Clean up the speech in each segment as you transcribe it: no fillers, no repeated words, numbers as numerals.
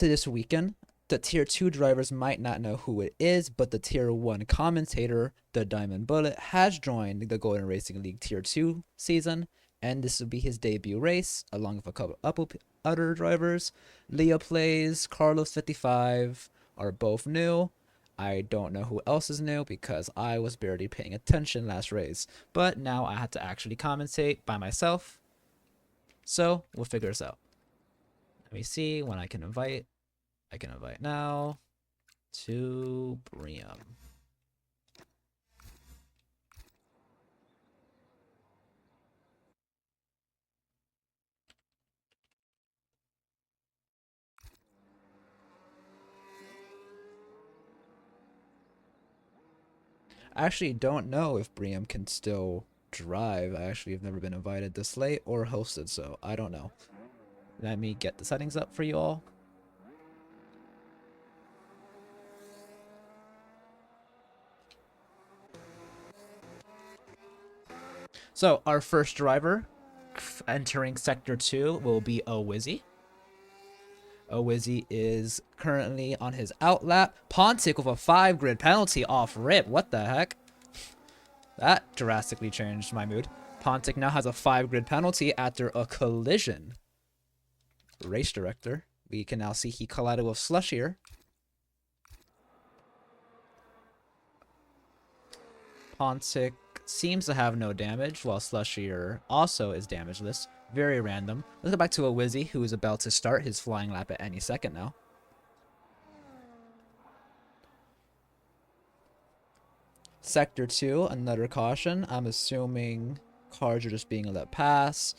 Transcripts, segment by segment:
to this weekend, the Tier 2 drivers might not know who it is, but the Tier 1 commentator, the Diamond Bullet, has joined the Golden Racing League Tier 2 season, and this will be his debut race, along with a couple other drivers. Leah Plays, Carlos 55 are both new. I don't know who else is new because I was barely paying attention last race, but now I had to actually commentate by myself, so we'll figure this out. Let me see when I can invite. I can invite now to Briam. I actually don't know if Briam can still drive. I actually have never been invited to Slate or hosted, so I don't know. Let me get the settings up for you all. So our first driver entering Sector 2 will be Owizzy. Owizzy is currently on his outlap. Pontic with a 5 grid penalty off rip. What the heck? That drastically changed my mood. Pontic now has a 5 grid penalty after a collision. Race director. We can now see he collided with Slush here. Pontic seems to have no damage, while Slushier also is damageless. Very random. Let's go back to Owizzy, who is about to start his flying lap at any second now. Sector 2, another caution. I'm assuming cars are just being let pass.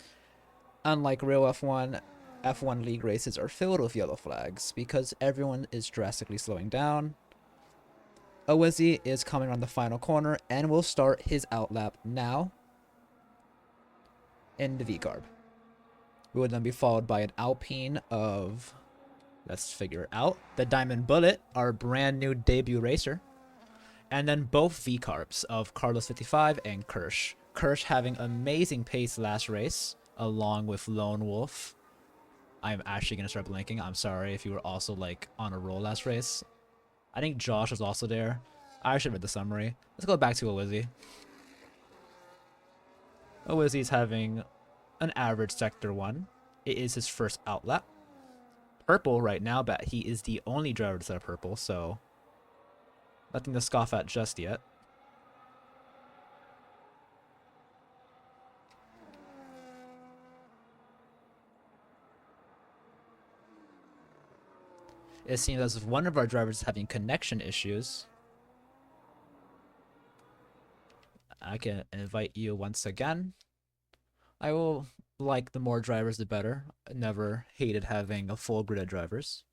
Unlike real F1, F1 League races are filled with yellow flags because everyone is drastically slowing down. Owizzy is coming around the final corner and will start his outlap now in the V-Carb. We would then be followed by an Alpine of, let's figure it out, the Diamond Bullet, our brand new debut racer. And then both V-Carbs of Carlos 55 and Kirsch. Kirsch having amazing pace last race, along with Lone Wolf. I'm actually going to start blinking. I'm sorry if you were also like on a roll last race. I think Josh was also there. I should read the summary. Let's go back to Owizzy. Owizzy's having an average Sector 1. It is his first outlap. Purple right now, but he is the only driver to set up purple, so nothing to scoff at just yet. It seems as if one of our drivers is having connection issues. I can invite you once again. I will like the more drivers, the better. I never hated having a full grid of drivers.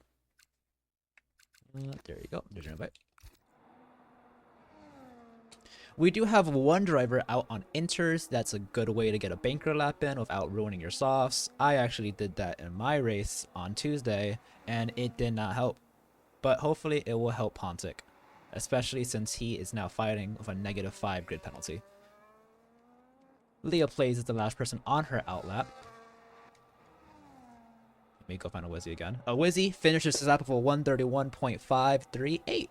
There you go. There's your invite. We do have one driver out on inters. That's a good way to get a banker lap in without ruining your softs. I actually did that in my race on Tuesday, and it did not help. But hopefully it will help Pontic, especially since he is now fighting with a -5 grid penalty. Leah Plays is the last person on her outlap. Let me go find Owizzy again. Owizzy finishes his lap with a 131.538.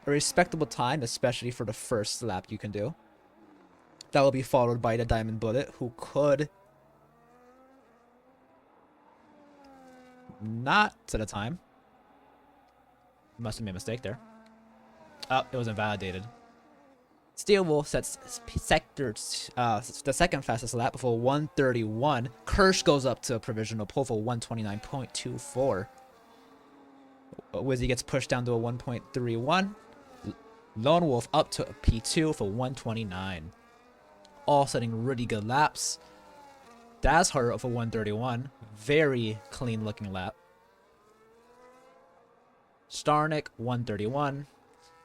A respectable time, especially for the first lap you can do. That will be followed by the Diamond Bullet, who could not set a time. Must have made a mistake there. Oh, it was invalidated. Steel Wolf sets sector the second fastest lap before 131. Kirsch goes up to a provisional pole for 129.24. Wizzy gets pushed down to a 1.31. Lone Wolf up to a P2 for 129. All setting really good laps. Dazhar up for 131. Very clean looking lap. Starnick 131.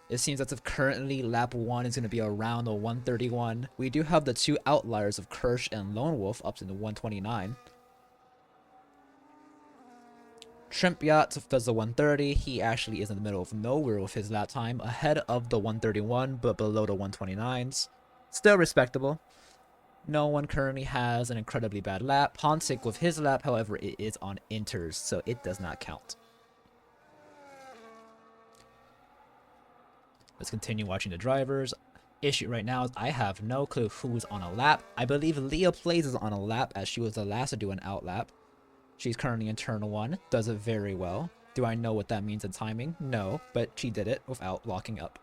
It seems as if currently lap 1 is going to be around the 131. We do have the two outliers of Kirsch and Lone Wolf up to the 129. Shrimp Yacht does the 130. He actually is in the middle of nowhere with his lap time, ahead of the 131 but below the 129s. Still respectable. No one currently has an incredibly bad lap. Pontic with his lap, however, it is on inters, so it does not count. Let's continue watching the drivers. Issue right now is I have no clue who's on a lap. I believe Leah Plays is on a lap as she was the last to do an out lap. She's currently in turn 1, does it very well. Do I know what that means in timing? No, but she did it without locking up.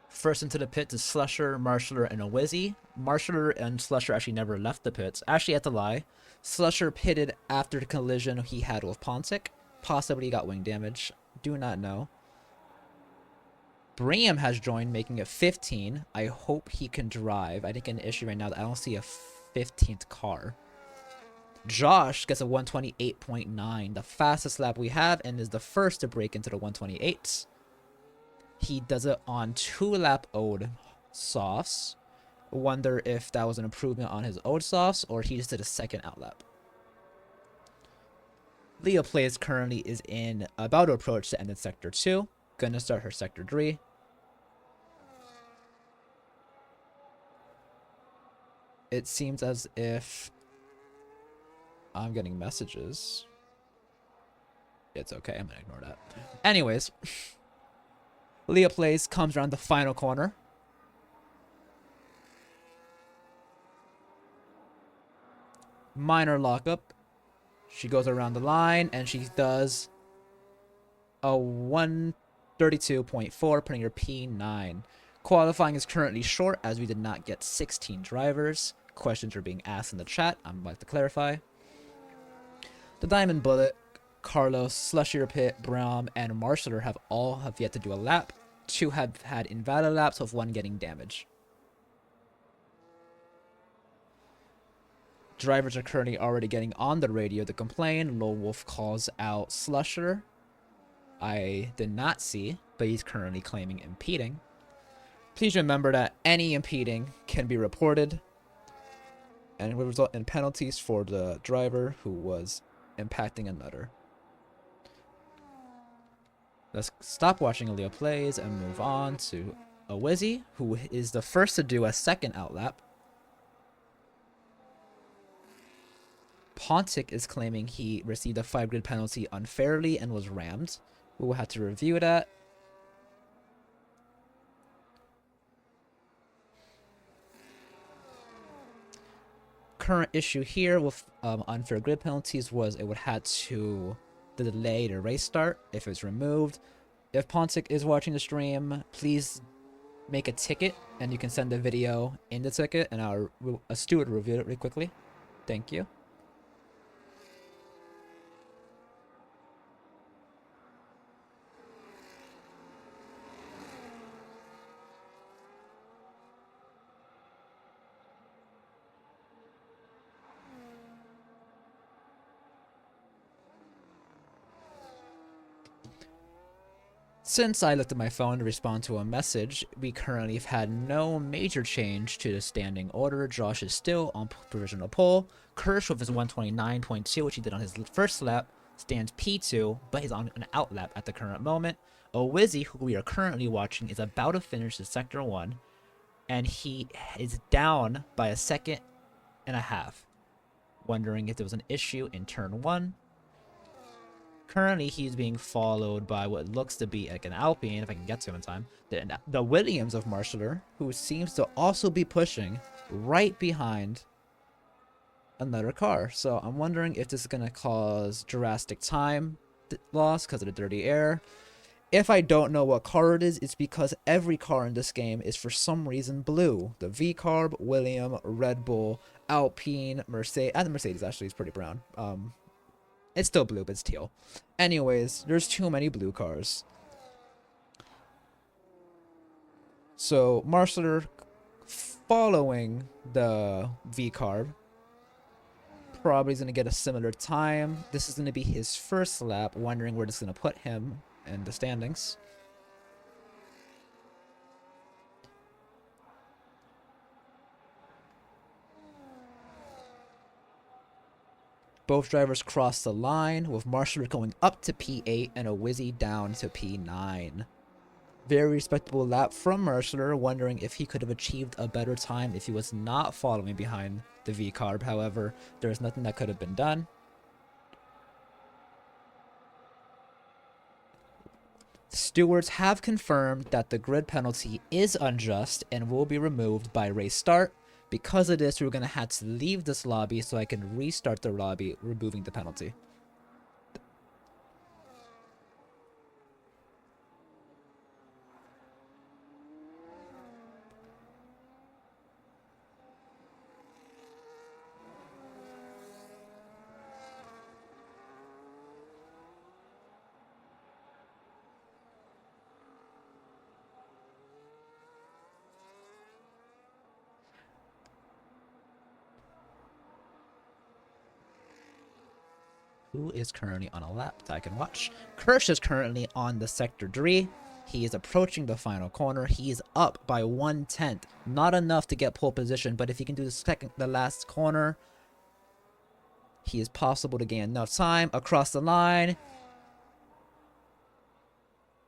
First into the pits is Slusher, Marshaller, and a Wizzy. Marshaller and Slusher actually never left the pits. Actually, I have to lie. Slusher pitted after the collision he had with Pontic. Possibly got wing damage. Do not know. Bram has joined, making it 15. I hope he can drive. I think an issue right now that I don't see a 15th car. Josh gets a 128.9, the fastest lap we have, and is the first to break into the 128. He does it on 2-lap old softs. Wonder if that was an improvement on his old softs or he just did a second outlap. Leah Plays currently is about to approach the end in Sector 2. Gonna start her Sector 3. It seems as if I'm getting messages. It's okay, I'm gonna ignore that. Anyways, Leah Plays comes around the final corner. Minor lockup. She goes around the line and she does a 132.4, putting her P9. Qualifying is currently short as we did not get 16 drivers. Questions are being asked in the chat. I'm about to clarify. The Diamond Bullet, Carlos, Slushier Pit, Braum, and Marshaller have yet to do a lap. 2 have had invalid laps, with 1 getting damage. Drivers are currently already getting on the radio to complain. Lone Wolf calls out Slusher. I did not see, but he's currently claiming impeding. Please remember that any impeding can be reported and will result in penalties for the driver who was impacting another. Let's stop watching Leah Plays and move on to a Wizzy, who is the first to do a second outlap. Pontic is claiming he received a 5-grid penalty unfairly and was rammed. We will have to review that. Current issue here with unfair grid penalties was it would have to delay the race start if it's removed. If Pontic is watching the stream, please make a ticket and you can send the video in the ticket and a steward will review it really quickly. Thank you. Since I looked at my phone to respond to a message, we currently have had no major change to the standing order. Josh is still on provisional pole. Kirsch with his 129.2, which he did on his first lap, stands P2, but he's on an out lap at the current moment. Owizzy, who we are currently watching, is about to finish the Sector 1, and he is down by a second and a half. Wondering if there was an issue in turn 1. Currently, he's being followed by what looks to be like an Alpine, if I can get to him in time. The Williams of Marshaller, who seems to also be pushing right behind another car. So I'm wondering if this is going to cause drastic time loss because of the dirty air. If I don't know what car it is, it's because every car in this game is for some reason blue. The V-Carb, William, Red Bull, Alpine, Mercedes. And the Mercedes actually is pretty brown. It's still blue, but it's teal. Anyways, there's too many blue cars. So, Marshaller following the V-Carb probably is going to get a similar time. This is going to be his first lap, wondering where this is going to put him in the standings. Both drivers cross the line, with Marshaller going up to P8 and Owizzy down to P9. Very respectable lap from Marshaller, wondering if he could have achieved a better time if he was not following behind the V-Carb. However, there's nothing that could have been done. Stewards have confirmed that the grid penalty is unjust and will be removed by race start. Because of this, we're going to have to leave this lobby so I can restart the lobby, removing the penalty. Who is currently on a lap that I can watch? Kirsch is currently on the sector 3. He is approaching the final corner. He is up by 1/10. Not enough to get pole position, but if he can do the last corner, he is possible to gain enough time across the line.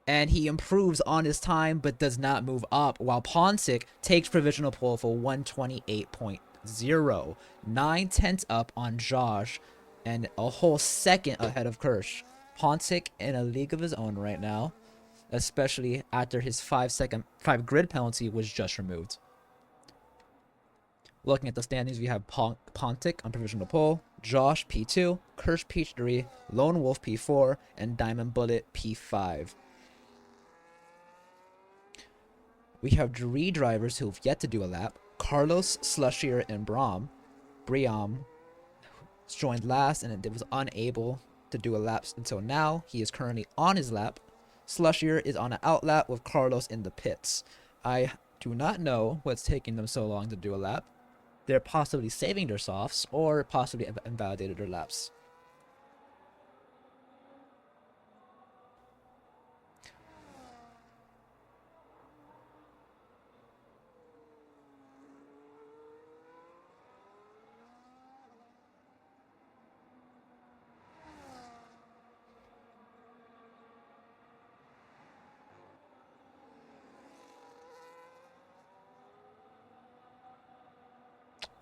And he improves on his time, but does not move up, while Pontic takes provisional pole for 128.0. 9/10 up on Josh, and a whole second ahead of Kirsch. Pontic in a league of his own right now, especially after his 5 grid penalty was just removed. Looking at the standings, we have Pontic on provisional pole, Josh P2, Kirsch P3, Lone Wolf P4, and Diamond Bullet P5. We have 3 drivers who've yet to do a lap. Carlos, Slushier, and Briam joined last and was unable to do a lap until now. He is currently on his lap. Slushier is on an out lap with Carlos in the pits. I do not know what's taking them so long to do a lap. They're possibly saving their softs or possibly invalidated their laps.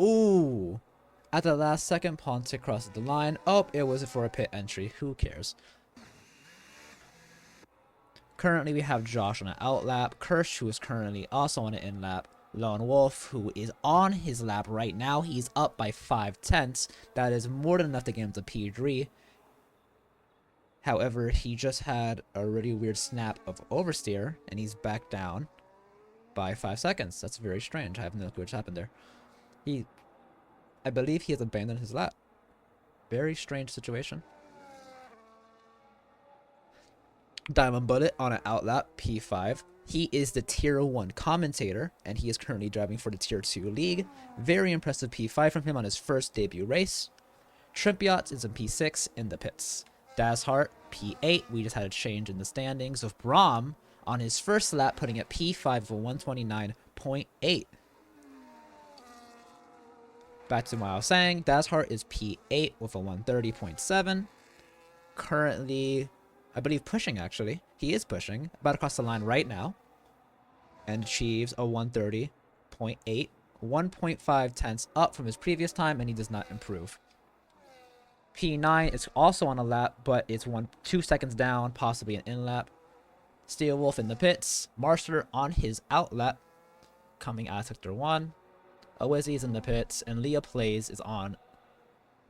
Ooh. At the last second, Pontic crosses the line. Oh, it was for a pit entry. Who cares? Currently, we have Josh on an out lap. Kirsch, who is currently also on an in lap. Lone Wolf, who is on his lap right now. He's up by 5/10. That is more than enough to get him to P3. However, he just had a really weird snap of oversteer, and he's back down by 5 seconds. That's very strange. I have no clue what happened there. I believe he has abandoned his lap. Very strange situation. Diamond Bullet on an out lap, P5. He is the Tier 1 commentator, and he is currently driving for the Tier 2 league. Very impressive P5 from him on his first debut race. Trimpiot is in P6 in the pits. Dazhart, P8. We just had a change in the standings with Brahm on his first lap, putting at P5 for 129.8. Back to what I was saying, Dazhart is P8 with a 130.7. Currently, I believe pushing actually. He is pushing. About to cross the line right now. And achieves a 130.8. 1.5 tenths up from his previous time, and he does not improve. P9 is also on a lap, but it's 2 seconds down, possibly an in lap. Steel Wolf in the pits. Marster on his out lap, coming out of Sector 1. Awizzy is in the pits, and Leah Plays is on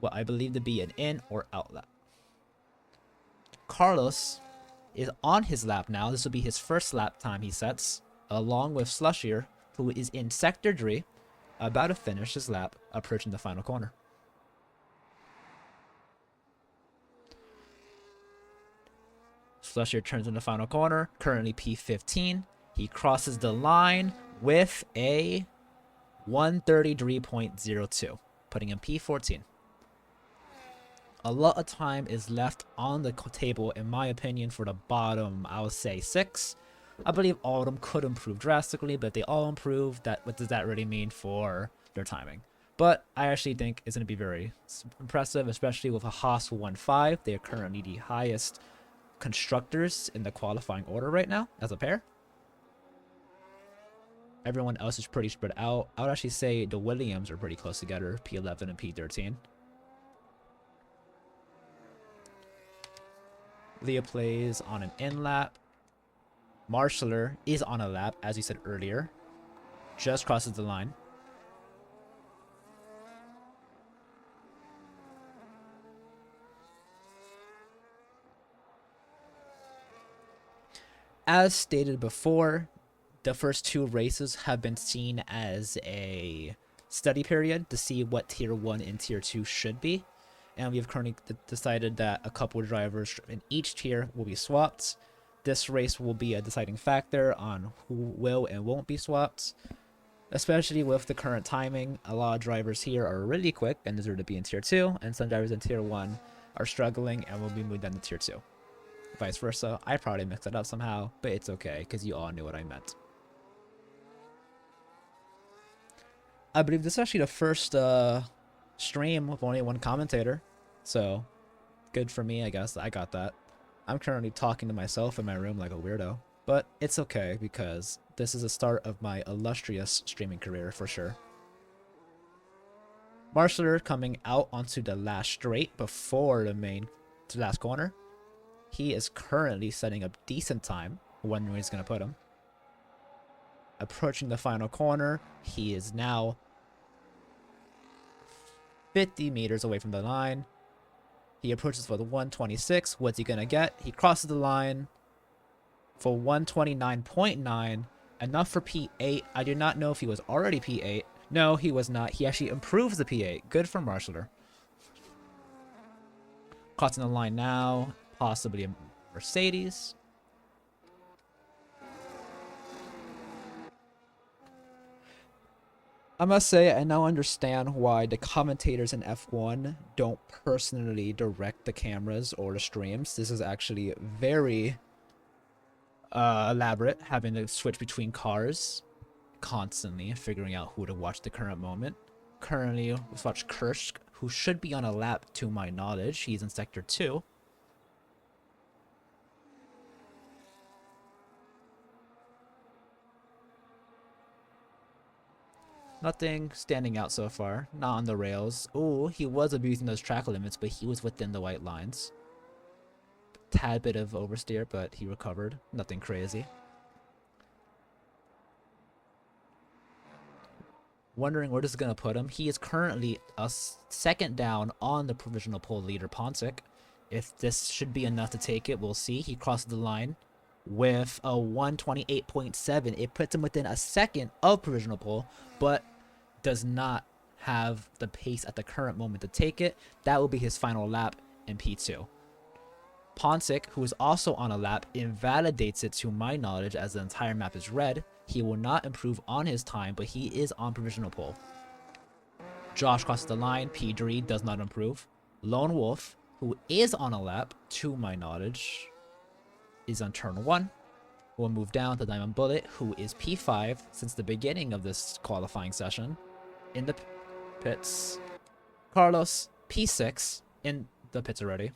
what I believe to be an in or out lap. Carlos is on his lap now. This will be his first lap time he sets, along with Slushier, who is in Sector 3, about to finish his lap, approaching the final corner. Slushier turns in the final corner, currently P15. He crosses the line with a 133.02, putting him P14. A lot of time is left on the table, in my opinion, for the bottom, I would say 6. I believe all of them could improve drastically, but if they all improve, what does that really mean for their timing? But I actually think it's going to be very impressive, especially with a Haas 1.5. They are currently the highest constructors in the qualifying order right now as a pair. Everyone else is pretty spread out. I would actually say the Williams are pretty close together, P11 and P13. Leah Plays on an in lap. Marshaller is on a lap, as you said earlier. Just crosses the line. As stated before, the first 2 races have been seen as a study period to see what Tier 1 and Tier 2 should be. And we have currently decided that a couple of drivers in each tier will be swapped. This race will be a deciding factor on who will and won't be swapped. Especially with the current timing, a lot of drivers here are really quick and deserve to be in Tier 2, and some drivers in Tier 1 are struggling and will be moved down to Tier 2. Vice versa. I probably mixed it up somehow, but it's okay, because you all knew what I meant. I believe this is actually the first stream with only one commentator, so good for me, I guess. I got that. I'm currently talking to myself in my room like a weirdo, but it's okay, because this is the start of my illustrious streaming career for sure. Marshaller coming out onto the last straight before the last corner. He is currently setting up decent time, wondering where he's going to put him. Approaching the final corner, he is now 50 meters away from the line. He approaches for the 126. What's he going to get? He crosses the line for 129.9. Enough for P8. I do not know if he was already P8. No, he was not. He actually improves the P8. Good for Marshaller. Crossing the line now. Possibly a Mercedes. I must say, I now understand why the commentators in F1 don't personally direct the cameras or the streams. This is actually very elaborate, having to switch between cars constantly, figuring out who to watch the current moment. Currently, let's watch Kirsch, who should be on a lap to my knowledge. He's in Sector 2. Nothing standing out so far. Not on the rails. Ooh, he was abusing those track limits, but he was within the white lines. Tad bit of oversteer, but he recovered. Nothing crazy. Wondering where this is going to put him. He is currently a second down on the provisional pole leader, Pontic. If this should be enough to take it, we'll see. He crosses the line with a 128.7. It puts him within a second of provisional pole, but does not have the pace at the current moment to take it. That will be his final lap in P2. Pontic, who is also on a lap, invalidates it to my knowledge as the entire map is red. He will not improve on his time, but he is on provisional pole. Josh crosses the line. P3 does not improve. Lone Wolf, who is on a lap, to my knowledge, is on turn 1. We'll move down to Diamond Bullet, who is P5 since the beginning of this qualifying session. In the pits. Carlos, P6 in the pits already.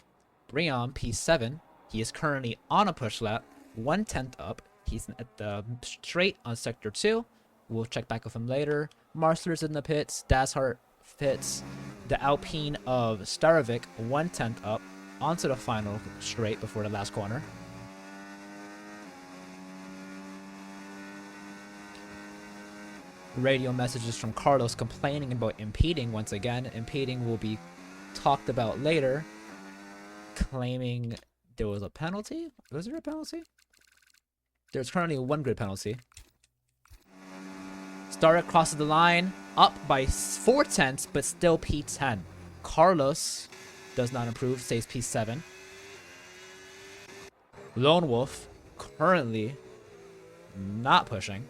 Brian, P7. He is currently on a push lap, 1/10 up. He's at the straight on Sector 2. We'll check back with him later. Marsler's in the pits. Dashart pits. The Alpine of Starovic, 1/10 up, onto the final straight before the last corner. Radio messages from Carlos complaining about impeding once again. Impeding will be talked about later. Claiming there was a penalty? Was there a penalty? There's currently a 1 grid penalty. Starrett crosses the line, up by 4/10, but still P10. Carlos does not improve, stays P7. Lone Wolf currently not pushing.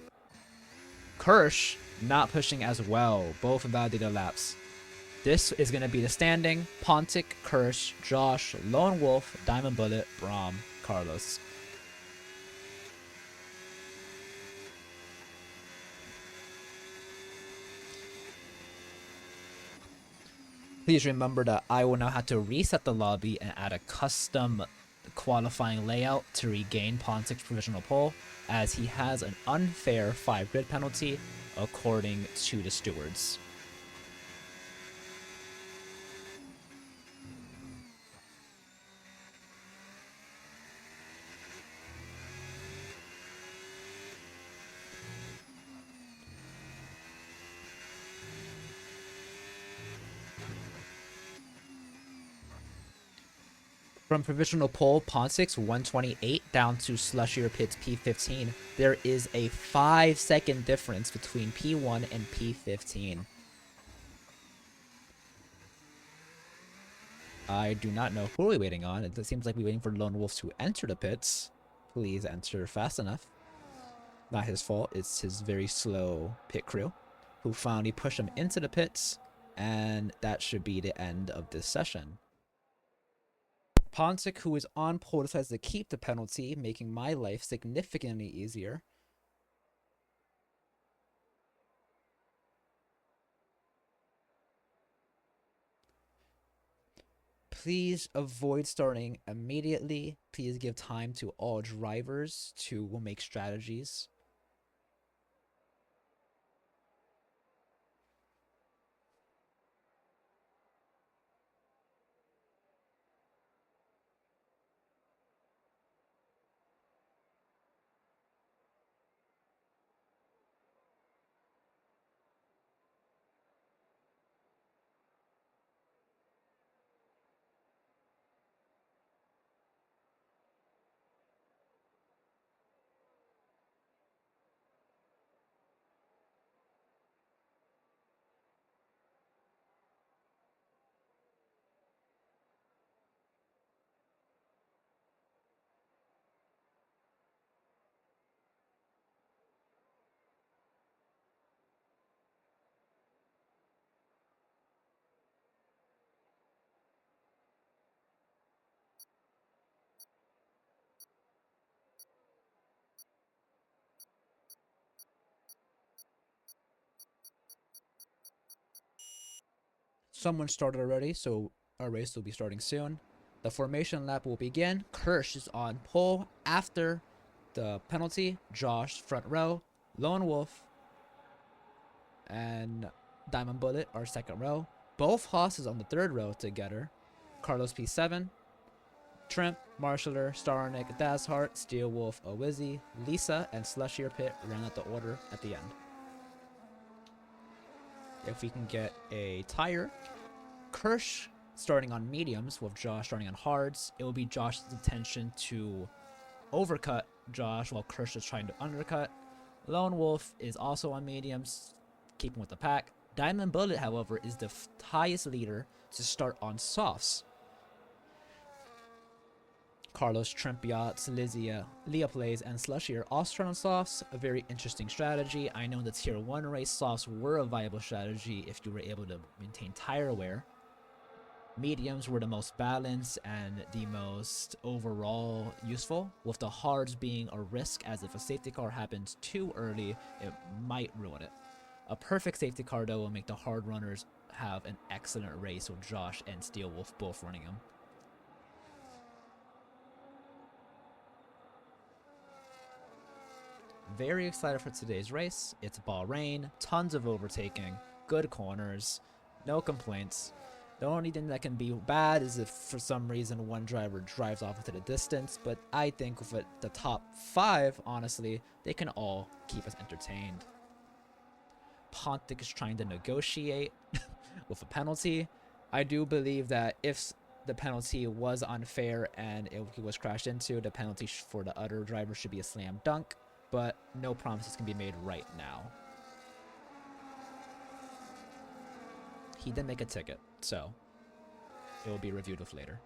Kirsch not pushing as well. Both invalidated laps. This is going to be the standing. Pontic, Kirsch, Josh, Lone Wolf, Diamond Bullet, Brahm, Carlos. Please remember that I will now have to reset the lobby and add a custom qualifying layout to regain Pontic's provisional pole, as he has an unfair 5 grid penalty according to the stewards. From provisional pole Pontic's 128 down to Slushier Pit's P15, there is a 5-second difference between P1 and P15. I do not know who are we waiting on. It seems like we're waiting for Lone Wolf to enter the pits. Please enter fast enough. Not his fault. It's his very slow pit crew who finally pushed him into the pits, and that should be the end of this session. Pontic, who is on pole, decides to keep the penalty, making my life significantly easier. Please avoid starting immediately. Please give time to all drivers to make strategies. Someone started already, so our race will be starting soon. The formation lap will begin. Kirsch is on pole after the penalty. Josh front row. Lone Wolf and Diamond Bullet are second row. Both Hosses on the third row together. Carlos P7, Trimp, Marshaller, Starnick, Dazhart, Steelwolf, Owizzy, Lisa, and Slushier Pit ran out the order at the end. If we can get a tire, Kirsch starting on mediums with Josh starting on hards, it will be Josh's intention to overcut Josh while Kirsch is trying to undercut. Lone Wolf is also on mediums, keeping with the pack. Diamond Bullet, however, is the highest leader to start on softs. Carlos, Trimp, Yachts, Lizzie, Leah Plays, and Slushier all start on softs. A very interesting strategy. I know the tier 1 race softs were a viable strategy if you were able to maintain tire wear. Mediums were the most balanced and the most overall useful, with the hards being a risk, as if a safety car happens too early, it might ruin it. A perfect safety car though will make the hard runners have an excellent race with Josh and Steelwolf both running them. Very excited for today's race. It's Bahrain, tons of overtaking, good corners, no complaints. The only thing that can be bad is if for some reason one driver drives off into the distance, but I think with the top 5, honestly, they can all keep us entertained. Pontic is trying to negotiate with a penalty. I do believe that if the penalty was unfair and he was crashed into, the penalty for the other driver should be a slam dunk, but no promises can be made right now. He did make a ticket, so it will be reviewed with later.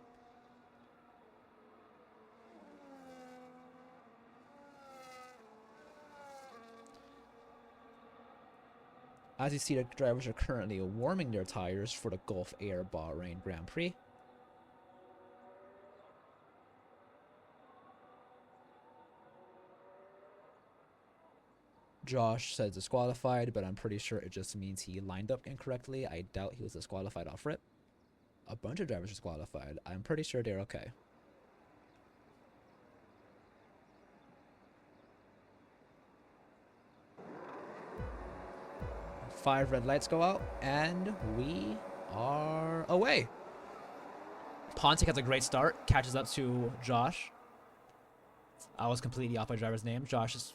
As you see, the drivers are currently warming their tires for the Gulf Air Bahrain Grand Prix. Josh says disqualified, but I'm pretty sure it just means he lined up incorrectly. I doubt he was disqualified off rip. A bunch of drivers disqualified. I'm pretty sure they're okay. Five red lights go out, and we are away. Pontic has a great start, catches up to Josh. I was completely off my driver's name. Josh is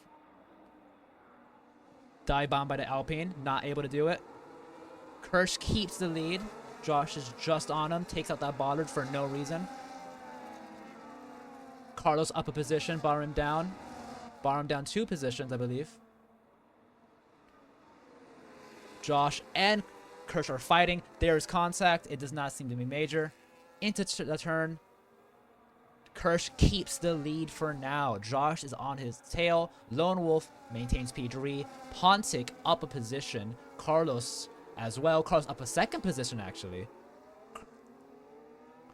dive bombed by the Alpine, not able to do it. Kirsch keeps the lead. Josh is just on him, takes out that bollard for no reason. Carlos up a position, Bahrain down. Bahrain down 2 positions, I believe. Josh and Kirsch are fighting. There is contact. It does not seem to be major. Into the turn. Kirsch keeps the lead for now. Josh is on his tail. Lone Wolf maintains P3. Pontic up a position. Carlos as well. Carlos up a 2nd position, actually.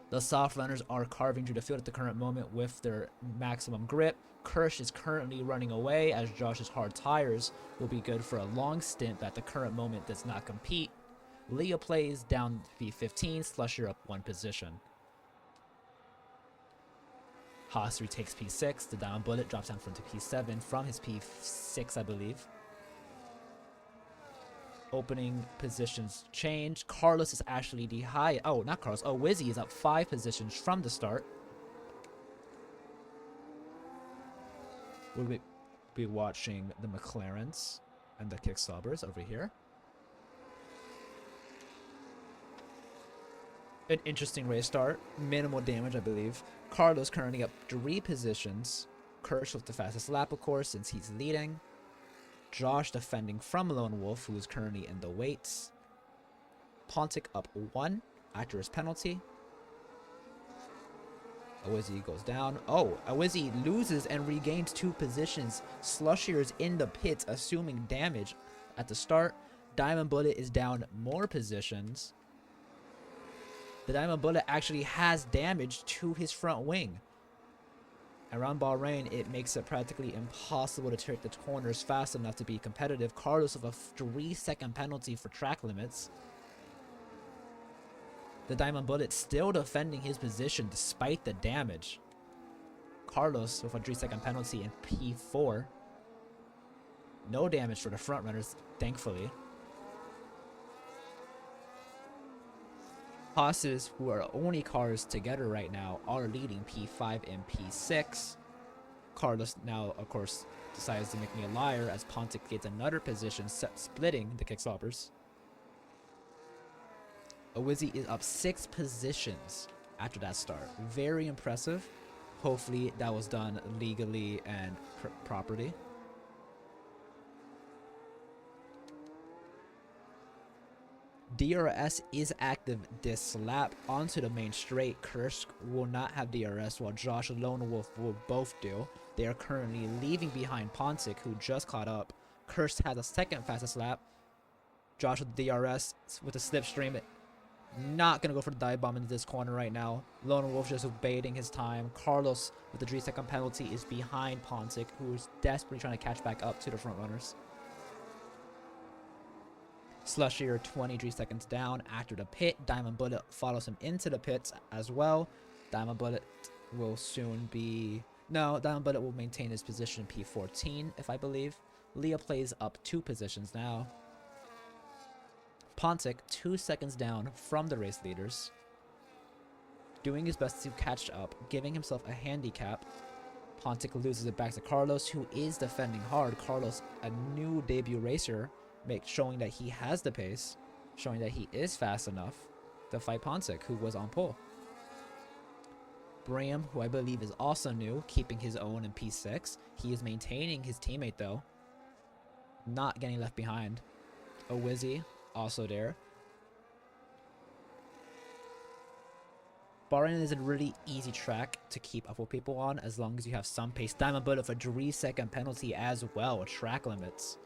The soft runners are carving through the field at the current moment with their maximum grip. Kirsch is currently running away as Josh's hard tires will be good for a long stint that at the current moment does not compete. Leah plays down P15, Slusher up 1 position. Haas retakes P6, the Diamond Bullet drops down from to P7 from his P6, I believe. Opening positions change. Carlos is actually the high. Oh, not Carlos. Oh, Wizzy is up 5 positions from the start. We'll be watching the McLarens and the Kickstoppers over here. An interesting race start. Minimal damage, I believe. Carlos currently up 3 positions. Kirsch with the fastest lap, of course, since he's leading. Josh defending from Lone Wolf, who is currently in the weights. Pontic up 1 after his penalty. Awizzy goes down. Oh, Awizzy loses and regains 2 positions. Slushier is in the pits, assuming damage at the start. Diamond Bullet is down more positions. The Diamond Bullet actually has damage to his front wing. Around Bahrain, it makes it practically impossible to take the corners fast enough to be competitive. Carlos with a 3-second penalty for track limits. The Diamond Bullet still defending his position despite the damage. Carlos with a 3-second penalty in P4. No damage for the front runners, thankfully. Haas's, who are only cars together right now, are leading P5 and P6. Carlos now, of course, decides to make me a liar as Pontic gets another position, splitting the Kickstoppers. Awizzy is up 6 positions after that start. Very impressive. Hopefully that was done legally and properly. DRS is active this lap onto the main straight. Kirsch will not have DRS while Josh and Lone Wolf will both do. They are currently leaving behind Pontic, who just caught up. Kirsch has a 2nd fastest lap. Josh with DRS with a slipstream. Not going to go for the dive bomb into this corner right now. Lone Wolf just baiting his time. Carlos with the 3-second penalty is behind Pontic, who is desperately trying to catch back up to the front runners. Slushier 23 seconds down after the pit. Diamond Bullet follows him into the pits as well. Diamond Bullet will soon be... No, Diamond Bullet will maintain his position P14, if I believe. Leah plays up 2 positions now. Pontic 2 seconds down from the race leaders. Doing his best to catch up, giving himself a handicap. Pontic loses it back to Carlos, who is defending hard. Carlos, a new debut racer, showing that he has the pace, showing that he is fast enough to fight Pontic, who was on pole. Bram, who I believe is also new, keeping his own in P6. He is maintaining his teammate, though. Not getting left behind. Awizzy, also there. Bahrain is a really easy track to keep up with people on as long as you have some pace. Diamond Bullet for a 3-second penalty as well, track limits.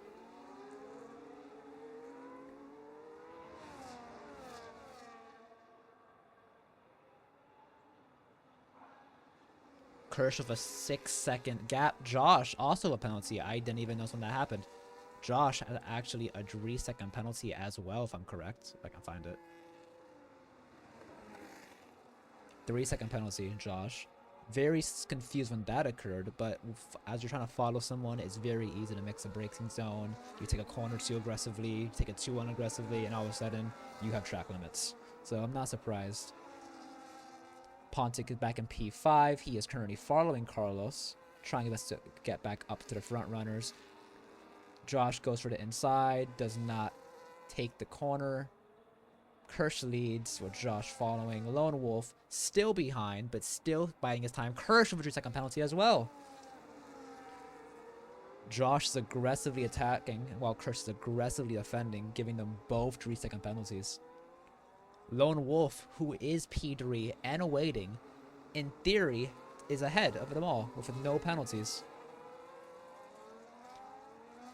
Kirsch with a 6-second gap. Josh, also a penalty. I didn't even notice when that happened. Josh had actually a 3-second penalty as well, if I'm correct. If I can find it. 3-second penalty, Josh. Very confused when that occurred, but as you're trying to follow someone, it's very easy to mix a braking zone. You take a corner too aggressively, you take a 2-1 aggressively, and all of a sudden, you have track limits. So I'm not surprised. Pontic is back in P5. He is currently following Carlos, trying his best to get back up to the front runners. Josh goes for the inside, does not take the corner. Kirsch leads with Josh following. Lone Wolf still behind, but still biding his time. Kirsch with a 3-second penalty as well. Josh is aggressively attacking while Kirsch is aggressively defending, giving them both 3-second penalties. Lone Wolf, who is P3 and waiting, in theory, is ahead of them all with no penalties.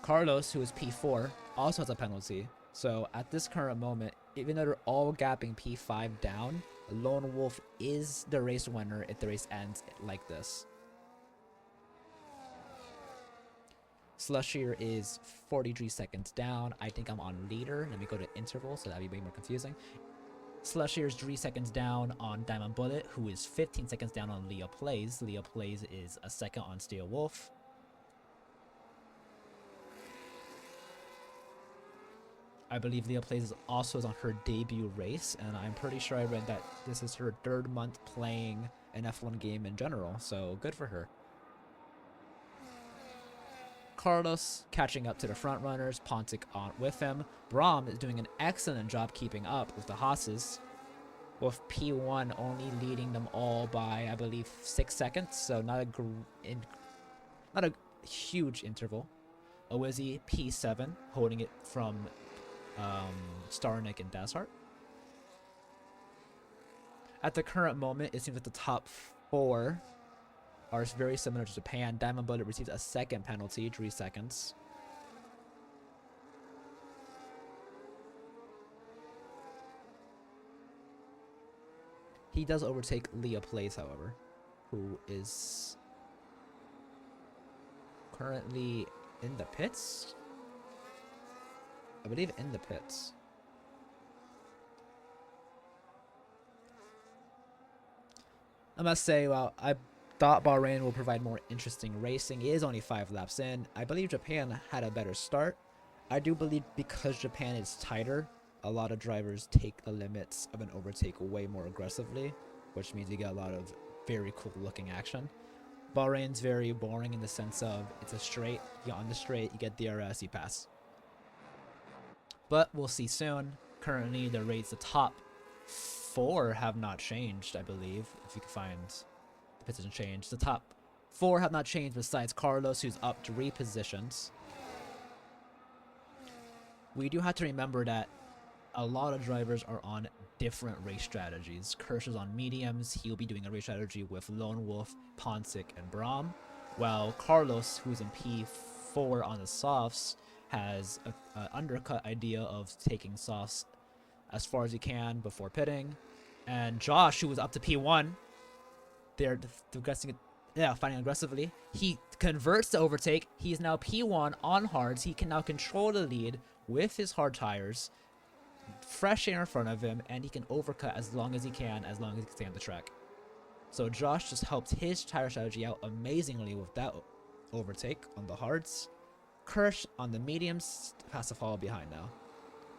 Carlos, who is P4, also has a penalty. So at this current moment, even though they're all gapping P5 down, Lone Wolf is the race winner if the race ends like this. Slushier is 43 seconds down. I think I'm on leader. Let me go to interval so that'd be way more confusing. Slushier is 3 seconds down on Diamond Bullet, who is 15 seconds down on Leah Plays. Leah Plays is a second on Steel Wolf. I believe Leah Plays also is on her debut race, and I'm pretty sure I read that this is her 3rd month playing an F1 game in general, so good for her. Carlos catching up to the front runners, Pontic on with him. Brahm is doing an excellent job keeping up with the Haas's, with P1 only leading them all by, I believe, 6 seconds, so not a huge interval. Owizzy P7 holding it from Starnick and Dashart. At the current moment, it seems like the top 4 are very similar to Japan. Diamond Bullet receives a second penalty, 3 seconds. He does overtake Leah Plays, however, who is currently in the pits. I believe in the pits. I must say, well, I thought Bahrain will provide more interesting racing. It is only 5 laps in. I believe Japan had a better start. I do believe because Japan is tighter, a lot of drivers take the limits of an overtake way more aggressively, which means you get a lot of very cool looking action. Bahrain's very boring in the sense of it's a straight, you get on the straight, you get DRS, you pass. But we'll see soon. Currently, the top 4 have not changed, I believe, if you can find the position change. The top 4 have not changed besides Carlos, who's up 3 positions. We do have to remember that a lot of drivers are on different race strategies. Kirsch is on mediums. He'll be doing a race strategy with Lone Wolf, Pontic, and Brahm, while Carlos, who's in P4 on the softs, has an undercut idea of taking softs as far as he can before pitting. And Josh, who was up to P1, they're progressing it, fighting aggressively. He converts to overtake. He is now P1 on hards. He can now control the lead with his hard tires, fresh air in front of him, and he can overcut as long as he can stay on the track. So Josh just helped his tire strategy out amazingly with that overtake on the hards. Kirsch on the mediums has to follow behind now.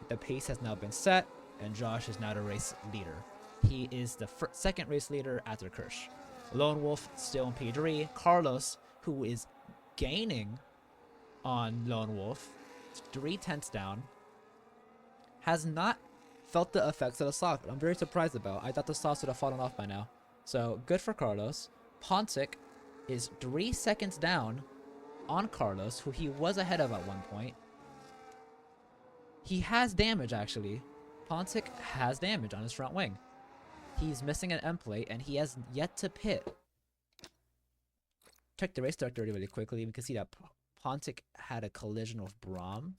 The pace has now been set, and Josh is now the race leader. He is the second race leader after Kirsch. Lone Wolf still in P3. Carlos, who is gaining on Lone Wolf, 3/10 down, has not felt the effects of the soft. I'm very surprised about. I thought the softs would have fallen off by now. So good for Carlos. Pontic is 3 seconds down on Carlos, who he was ahead of at one point. He has damage, actually. Pontic has damage on his front wing. He's missing an end plate, and he has yet to pit. Check the race director really quickly. We can see that Pontic had a collision with Brahm,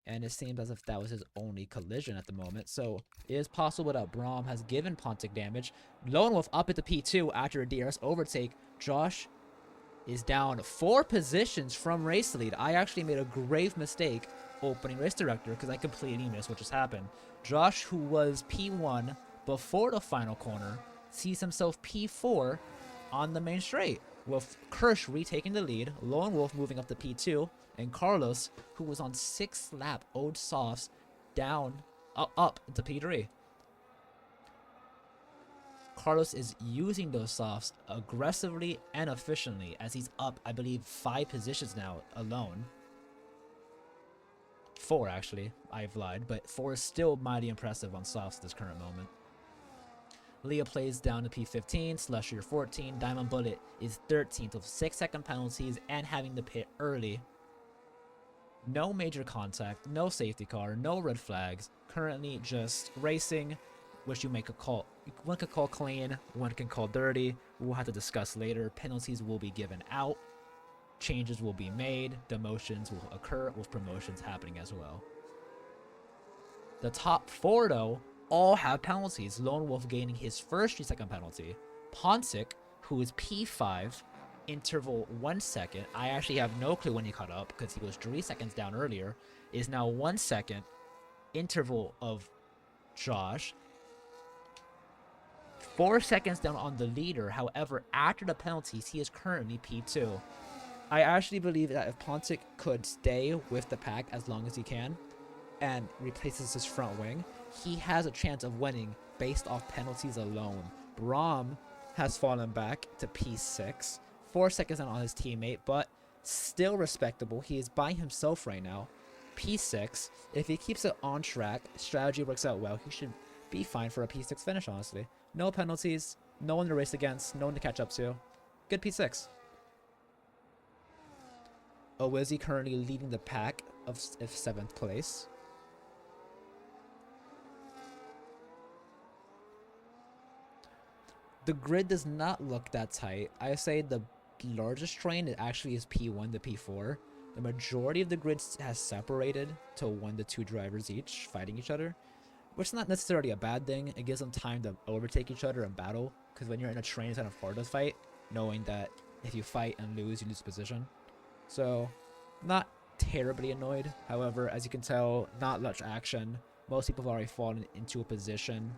and it seems as if that was his only collision at the moment. So it is possible that Brahm has given Pontic damage. Lone Wolf up at the P2 after a DRS overtake. Josh is down 4 positions from race lead. I actually made a grave mistake opening race director because I completely missed what just happened. Josh, who was P1 before the final corner, sees himself P4 on the main straight, with Kirsch retaking the lead, Lone Wolf moving up to P2, and Carlos, who was on 6th lap old softs, down up into P3. Carlos is using those softs aggressively and efficiently as he's up, I believe, 5 positions now alone. 4 actually. I've lied, but 4 is still mighty impressive on softs at this current moment. Leah plays down to P15, Slusher 14, Diamond Bullet is 13th with 6-second penalties and having to pit early. No major contact, no safety car, no red flags. Currently just racing, which you make a call. One can call clean, one can call dirty. We'll have to discuss later. Penalties will be given out. Changes will be made. Demotions will occur with promotions happening as well. The top 4 though all have penalties. Lone Wolf gaining his first 3-second penalty. Pontic, who is P5, interval 1 second. I actually have no clue when he caught up because he was 3 seconds down earlier. Is now 1 second. Interval of Josh. 4 seconds down on the leader. However, after the penalties, he is currently P2. I actually believe that if Pontic could stay with the pack as long as he can and replaces his front wing, he has a chance of winning based off penalties alone. Braum has fallen back to P6, 4 seconds down on his teammate, but still respectable. He is by himself right now. P6, if he keeps it on track, strategy works out well, he should be fine for a P6 finish, honestly. No penalties, no one to race against, no one to catch up to. Good P6. Owizzy currently leading the pack of 7th place. The grid does not look that tight. I say the largest train actually is P1 to P4. The majority of the grid has separated to 1 to 2 drivers each, fighting each other. Which is not necessarily a bad thing. It gives them time to overtake each other and battle. Because when you're in a train, it's kind of hard to fight, knowing that if you fight and lose, you lose position. So, not terribly annoyed. However, as you can tell, not much action. Most people have already fallen into a position.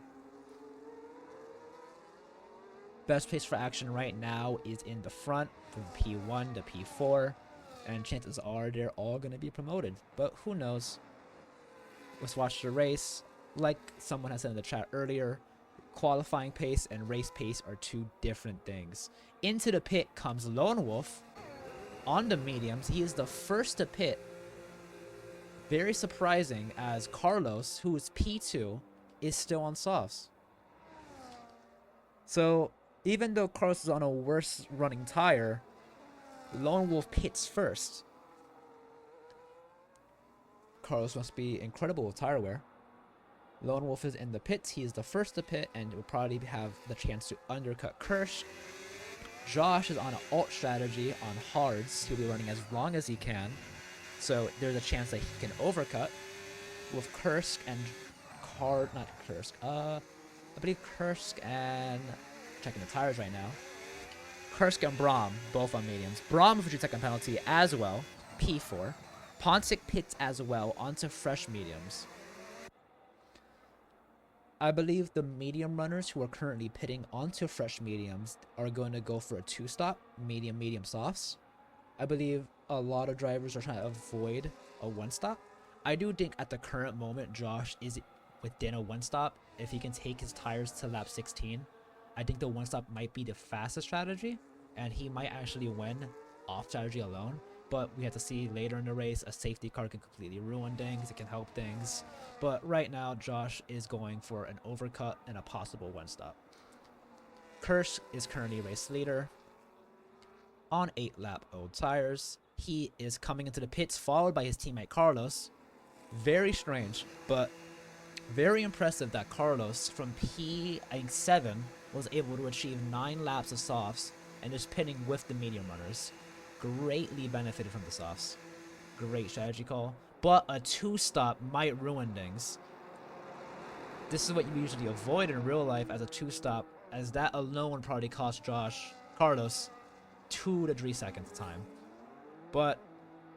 Best place for action right now is in the front, from P1 to P4. And chances are they're all going to be promoted. But who knows? Let's watch the race. Like someone has said in the chat earlier, qualifying pace and race pace are 2 different things. Into the pit comes Lone Wolf on the mediums. He is the first to pit. Very surprising, as Carlos, who is P2, is still on softs. So even though Carlos is on a worse running tire, Lone Wolf pits first. Carlos must be incredible with tire wear. Lone Wolf is in the pits. He is the first to pit and will probably have the chance to undercut Kirsch. Josh is on an alt strategy on hards. He'll be running as long as he can. So there's a chance that he can overcut. With Kursk and I believe Kursk and... checking the tires right now. Kursk and Braum, both on mediums. Braum with a 2-second penalty as well. P4. Pontic pits as well onto fresh mediums. I believe the medium runners who are currently pitting onto fresh mediums are going to go for a 2-stop, medium softs. I believe a lot of drivers are trying to avoid a 1-stop. I do think at the current moment, Josh is within a 1-stop. If he can take his tires to lap 16, I think the 1-stop might be the fastest strategy, and he might actually win off strategy alone. But we have to see later in the race. A safety car can completely ruin things. It can help things. But right now, Josh is going for an overcut and a possible 1-stop. Kirsch is currently race leader on 8-lap old tires. He is coming into the pits, followed by his teammate Carlos. Very strange, but very impressive that Carlos from P7 was able to achieve 9 laps of softs and is pitting with the medium runners. Greatly benefited from the softs. Great strategy call. But a 2-stop might ruin things. This is what you usually avoid in real life as a 2-stop, as that alone probably cost Carlos 2 to 3 seconds of time. But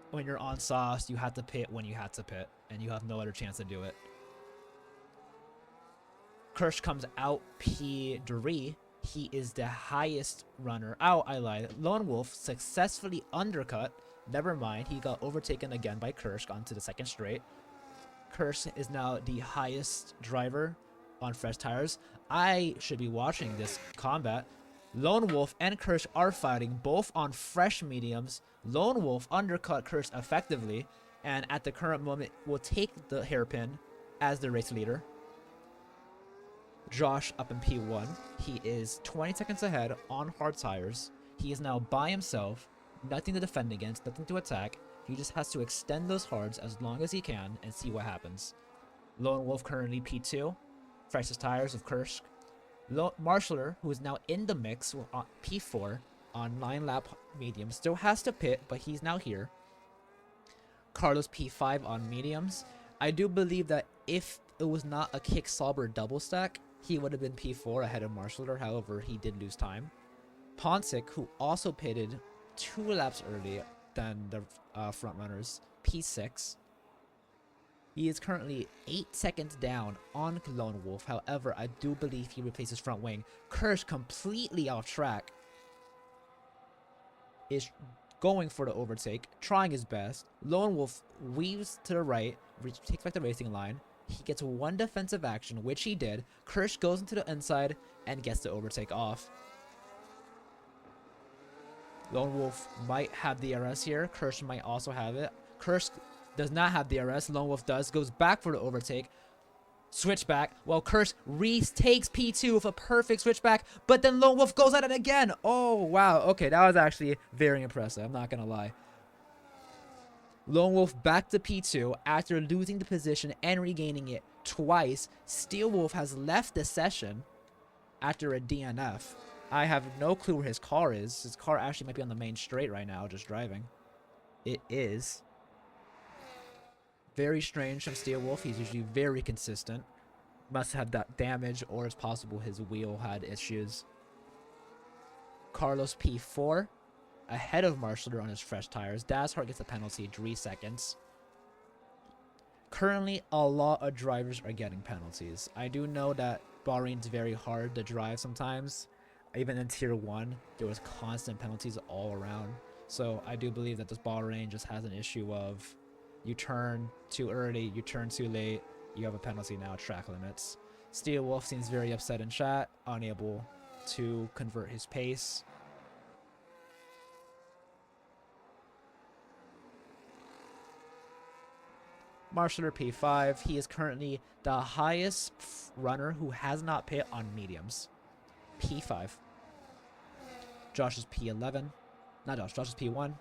when you're on softs, you have to pit when you have to pit, and you have no other chance to do it. Kirsch comes out P3. He is the highest runner. Oh, I lied. Lone Wolf successfully undercut. Never mind. He got overtaken again by Kirsch onto the 2nd straight. Kirsch is now the highest driver on fresh tires. I should be watching this combat. Lone Wolf and Kirsch are fighting both on fresh mediums. Lone Wolf undercut Kirsch effectively. and at the current moment will take the hairpin as the race leader. Josh up in P1. He is 20 seconds ahead on hard tires. He is now by himself, nothing to defend against, nothing to attack. He just has to extend those hards as long as he can and see what happens. Lone Wolf currently P2. Freshest tires of Kursk. Marshaller, who is now in the mix, on P4 on 9-lap medium, still has to pit, but he's now here. Carlos P5 on mediums. I do believe that if it was not a Kick Sauber double stack, he would have been P4 ahead of Marshaller. However, he did lose time. Ponsic, who also pitted 2 laps early than the front runners, P6. He is currently 8 seconds down on Lone Wolf. However, I do believe he replaces front wing. Kirsch, completely off track, is going for the overtake, trying his best. Lone Wolf weaves to the right, takes back the racing line. He gets one defensive action, which he did. Kirsch goes into the inside and gets the overtake off. Lone Wolf might have the RS here. Kirsch might also have it. Kirsch does not have the RS. Lone Wolf does. Goes back for the overtake. Switchback. Well, Kirsch retakes P2 with a perfect switchback. But then Lone Wolf goes at it again. Oh, wow. Okay, that was actually very impressive. I'm not going to lie. Lone Wolf back to P2 after losing the position and regaining it twice. Steel Wolf has left the session after a DNF. I have no clue where his car is. His car actually might be on the main straight right now, just driving. It is. Very strange from Steel Wolf. He's usually very consistent. Must have that damage, or it's possible his wheel had issues. Carlos P4. Ahead of Marshaller on his fresh tires. Dashart gets a penalty, 3 seconds. Currently, a lot of drivers are getting penalties. I do know that Bahrain's very hard to drive sometimes. Even in Tier 1, there was constant penalties all around. So I do believe that this Bahrain just has an issue of you turn too early, you turn too late, you have a penalty now, track limits. Steel Wolf seems very upset in chat, unable to convert his pace. Marshaller P5. He is currently the highest runner who has not pit on mediums. P5. Josh is P11. Not Josh. Josh is P1.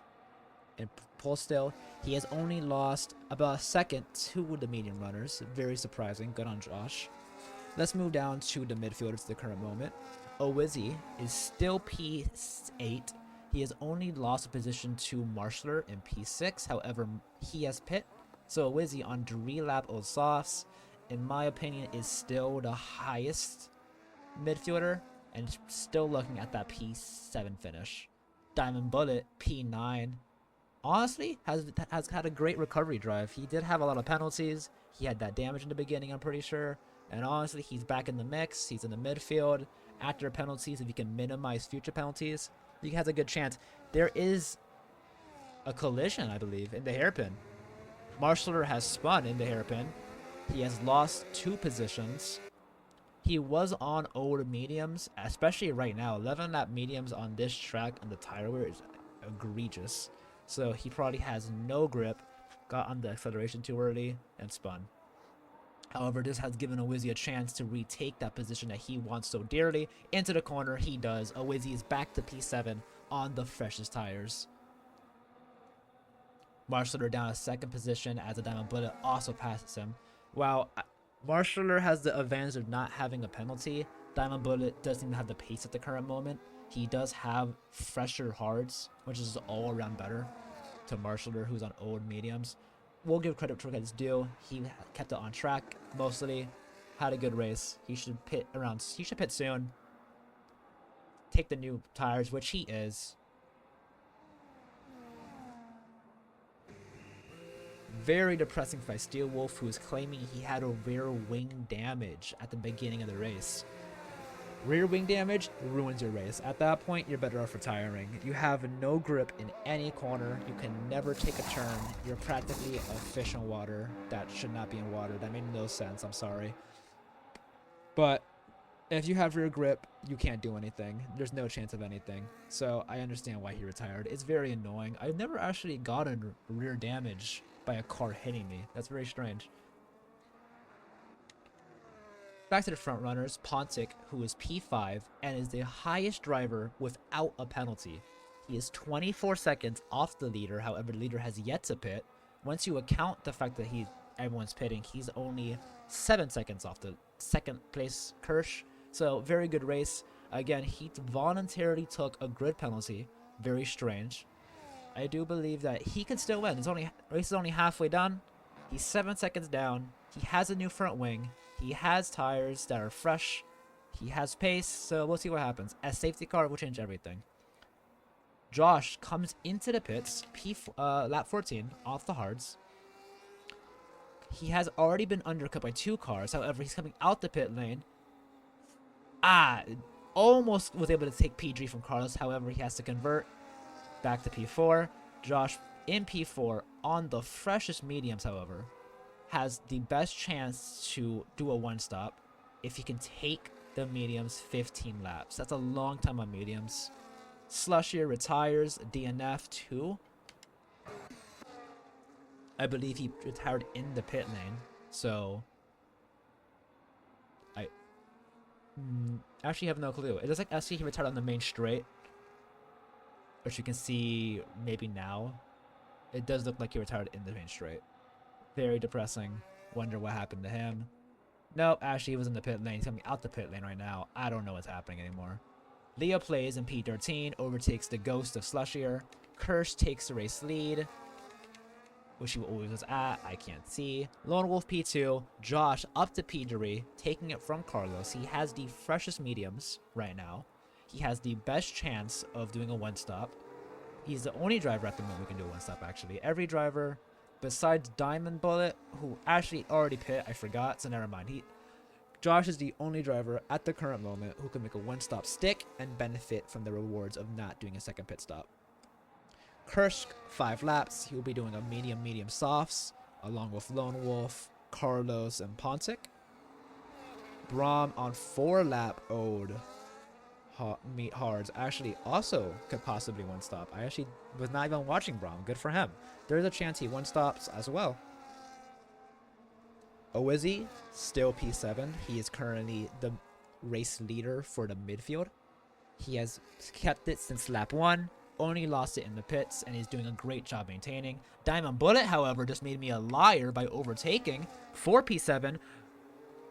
And pole still. He has only lost about a second to the medium runners. Very surprising. Good on Josh. Let's move down to the midfielders at the current moment. Owizzy is still P8. He has only lost a position to Marshaller in P6. However, he has pit. So Owizzy on 3-lap Old Softs, in my opinion, is still the highest midfielder and still looking at that P7 finish. Diamond Bullet, P9. Honestly, has had a great recovery drive. He did have a lot of penalties. He had that damage in the beginning, I'm pretty sure. And honestly, he's back in the mix. He's in the midfield. After penalties, if you can minimize future penalties, he has a good chance. There is a collision, I believe, in the hairpin. Marshaller has spun in the hairpin. He has lost 2 positions. He was on old mediums, especially right now. 11-lap mediums on this track and the tire wear is egregious. So he probably has no grip, got on the acceleration too early, and spun. However, this has given Owizzy a chance to retake that position that he wants so dearly. Into the corner, he does. Owizzy is back to P7 on the freshest tires. Marshaller down a 2nd position as a Diamond Bullet also passes him. While Marshaller has the advantage of not having a penalty, Diamond Bullet doesn't even have the pace at the current moment. He does have fresher hards, which is all around better to Marshaller, who's on old mediums. We'll give credit to credit's due. He kept it on track mostly, had a good race. He should pit soon. Take the new tires, which he is. Very depressing by Steel Wolf, who is claiming he had a rear wing damage at the beginning of the race. Rear wing damage ruins your race. At that point, you're better off retiring. You have no grip in any corner. You can never take a turn. You're practically a fish in water that should not be in water. That made no sense. I'm sorry. But if you have rear grip, you can't do anything. There's no chance of anything. So I understand why he retired. It's very annoying. I've never actually gotten rear damage by a car hitting me. That's very strange. Back to the front runners, Pontic, who is P5 and is the highest driver without a penalty. He is 24 seconds off the leader, however the leader has yet to pit. Once you account the fact that everyone's pitting, he's only 7 seconds off the second place Kirsch. So very good race. Again, he voluntarily took a grid penalty. Very strange. I do believe that he can still win. Race is only halfway done. He's 7 seconds down. He has a new front wing. He has tires that are fresh. He has pace, so we'll see what happens. A safety car will change everything. Josh comes into the pits, lap 14, off the hards. He has already been undercut by 2 cars. However, he's coming out the pit lane. Almost was able to take P3 from Carlos. However, he has to convert back to P4. Josh in P4 on the freshest mediums, however, has the best chance to do a one-stop if he can take the mediums 15 laps. That's a long time on mediums. Slushier retires DNF too. I believe he retired in the pit lane, so I actually have no clue. It looks like SC he retired on the main straight, which you can see maybe now. It does look like he retired in the main straight. Very depressing. Wonder what happened to him. Nope, actually he was in the pit lane. He's coming out the pit lane right now. I don't know what's happening anymore. Leo plays in P13, overtakes the ghost of Slushier. Kirsch takes the race lead, which he always was at. I can't see. Lone Wolf P2. Josh up to P3, taking it from Carlos. He has the freshest mediums right now. He has the best chance of doing a one-stop. He's the only driver at the moment who can do a one-stop, actually. Every driver besides Diamond Bullet, who actually already pit, I forgot, so never mind. Josh is the only driver at the current moment who can make a one-stop stick and benefit from the rewards of not doing a second pit stop. Kirsch, 5 laps. He will be doing a medium softs, along with Lone Wolf, Carlos, and Pontic. Braum on 4-lap ode meet hards actually also could possibly one stop. I actually was not even watching Braum. Good for him. There's a chance he one stops as well. Owizzy, still P7. He is currently the race leader for the midfield. He has kept it since lap 1, only lost it in the pits, and he's doing a great job maintaining. Diamond Bullet, however, just made me a liar by overtaking for P7.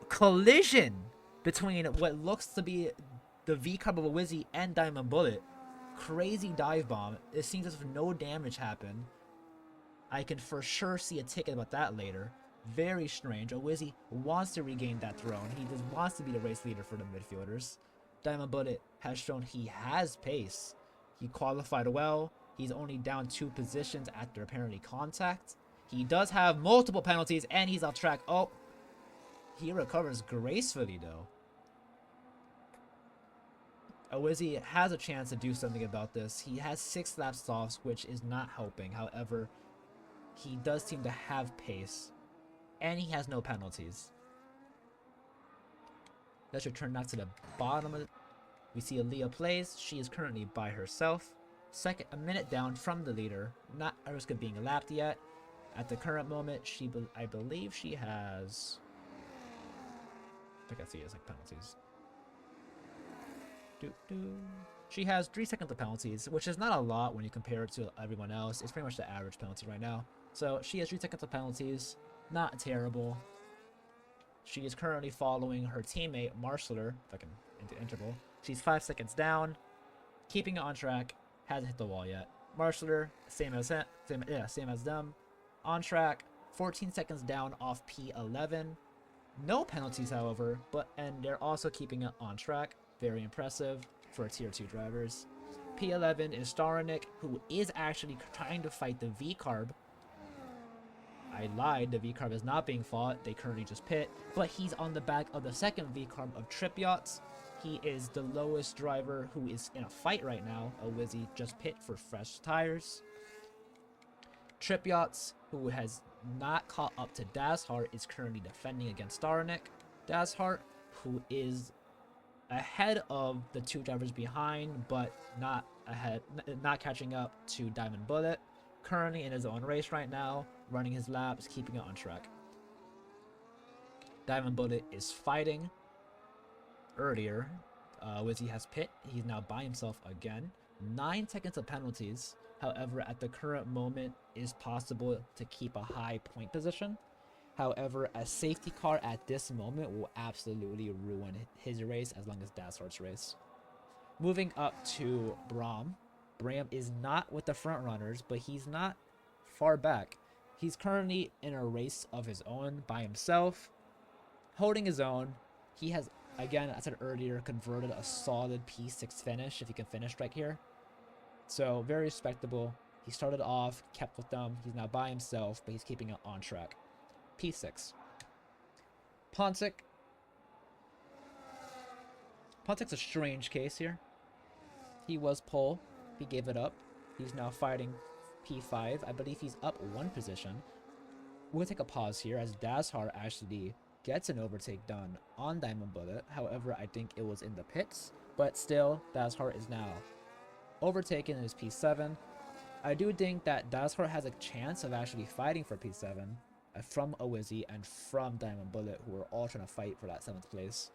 Collision between what looks to be the V-Carb of Owizzy and Diamond Bullet. Crazy dive bomb. It seems as if no damage happened. I can for sure see a ticket about that later. Very strange. Owizzy wants to regain that throne. He just wants to be the race leader for the midfielders. Diamond Bullet has shown he has pace. He qualified well. He's only down 2 positions after apparently contact. He does have multiple penalties and he's off track. Oh, he recovers gracefully though. Owizzy has a chance to do something about this. He has 6 lap softs, which is not helping. However, he does seem to have pace. And he has no penalties. Let's return back to the bottom of it. We see Aaliyah plays. She is currently by herself. A minute down from the leader. Not at risk of being lapped yet. At the current moment, I believe she has... I think I see it as like penalties. She has 3 seconds of penalties, which is not a lot when you compare it to everyone else. It's pretty much the average penalty right now. So she has 3 seconds of penalties. Not terrible. She is currently following her teammate, Marsler, if I can into interval. She's 5 seconds down, keeping it on track, hasn't hit the wall yet. Marsler, same as them, on track, 14 seconds down off P11. No penalties, however, and they're also keeping it on track. Very impressive for tier 2 drivers. P11 is Staranik, who is actually trying to fight the V-Carb. I lied, the V-Carb is not being fought, they currently just pit, but he's on the back of the second V-Carb of Trip Yachts. He is the lowest driver who is in a fight right now. Owizzy just pit for fresh tires. Trip Yachts, who has not caught up to Dazhart, is currently defending against Staranik. Dazhart, who is ahead of the 2 drivers behind, but not catching up to Diamond Bullet. currently in his own race right now, running his laps, keeping it on track. Diamond Bullet is fighting earlier. Wizzy has pit. He's now by himself again. 9 seconds of penalties. However, at the current moment, it is possible to keep a high point position. However, a safety car at this moment will absolutely ruin his race as long as Dazhart's race. Moving up to Braum. Braum is not with the front runners, but he's not far back. He's currently in a race of his own by himself, holding his own. He has, again, as I said earlier, converted a solid P6 finish if he can finish right here. So very respectable. He started off, kept with them. He's now by himself, but he's keeping it on track. P6. Pontic. Pontic's a strange case here. He was pole. He gave it up. He's now fighting P5. I believe he's up 1 position. We'll take a pause here as Dazhart actually gets an overtake done on Diamond Bullet. However, I think it was in the pits. But still, Dazhart is now overtaken in his P7. I do think that Dazhart has a chance of actually fighting for P7 from Awizzy and from Diamond Bullet, who are all trying to fight for that 7th place.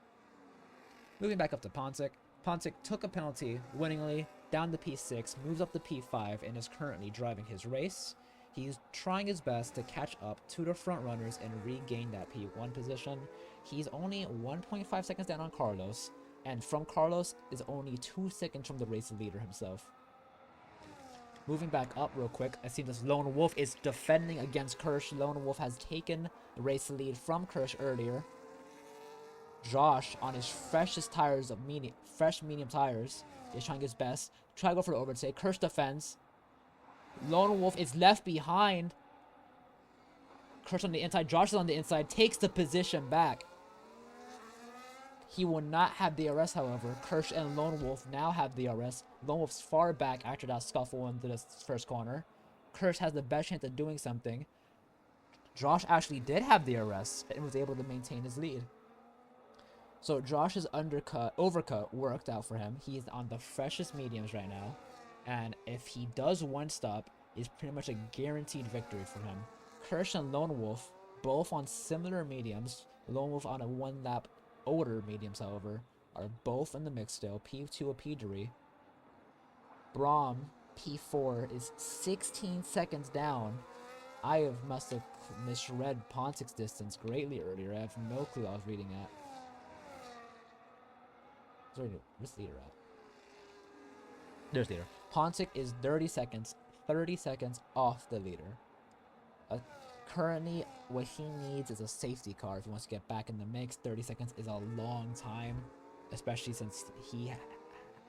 Moving back up to Pontic. Pontic took a penalty winningly, down to P6, moves up to P5, and is currently driving his race. He's trying his best to catch up to the front runners and regain that P1 position. He's only 1.5 seconds down on Carlos, and from Carlos is only 2 seconds from the race leader himself. Moving back up real quick, I see this Lone Wolf is defending against Kirsch. Lone Wolf has taken the race lead from Kirsch earlier. Josh, on his freshest tires of fresh medium tires, is trying his best. Try to go for the overtake. Kirsch defends. Lone Wolf is left behind. Kirsch on the inside. Josh is on the inside. Takes the position back. He will not have DRS, however. Kirsch and Lone Wolf now have DRS. Lone Wolf's far back after that scuffle into the first corner. Kirsch has the best chance of doing something. Josh actually did have DRS and was able to maintain his lead. So Josh's overcut worked out for him. He's on the freshest mediums right now. And if he does one stop, it's pretty much a guaranteed victory for him. Kirsch and Lone Wolf, both on similar mediums. Lone Wolf on a 1 lap older mediums, however, are both in the mix still. P2 or P3. Braum, P4, is 16 seconds down. must have misread Pontic's distance greatly earlier. I have no clue I was reading at. Sorry, where's leader at? There's leader. Pontic is 30 seconds off the leader. Currently, what he needs is a safety car if he wants to get back in the mix. 30 seconds is a long time, especially since he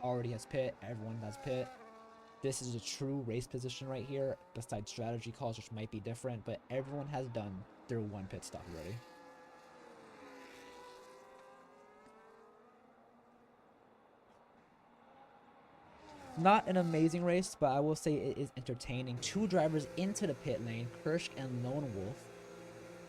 already has pit. Everyone has pit. This is a true race position right here, besides strategy calls, which might be different, but everyone has done their 1 pit stop already. Not an amazing race, but I will say it is entertaining. 2 drivers into the pit lane, Kirsch and Lone Wolf.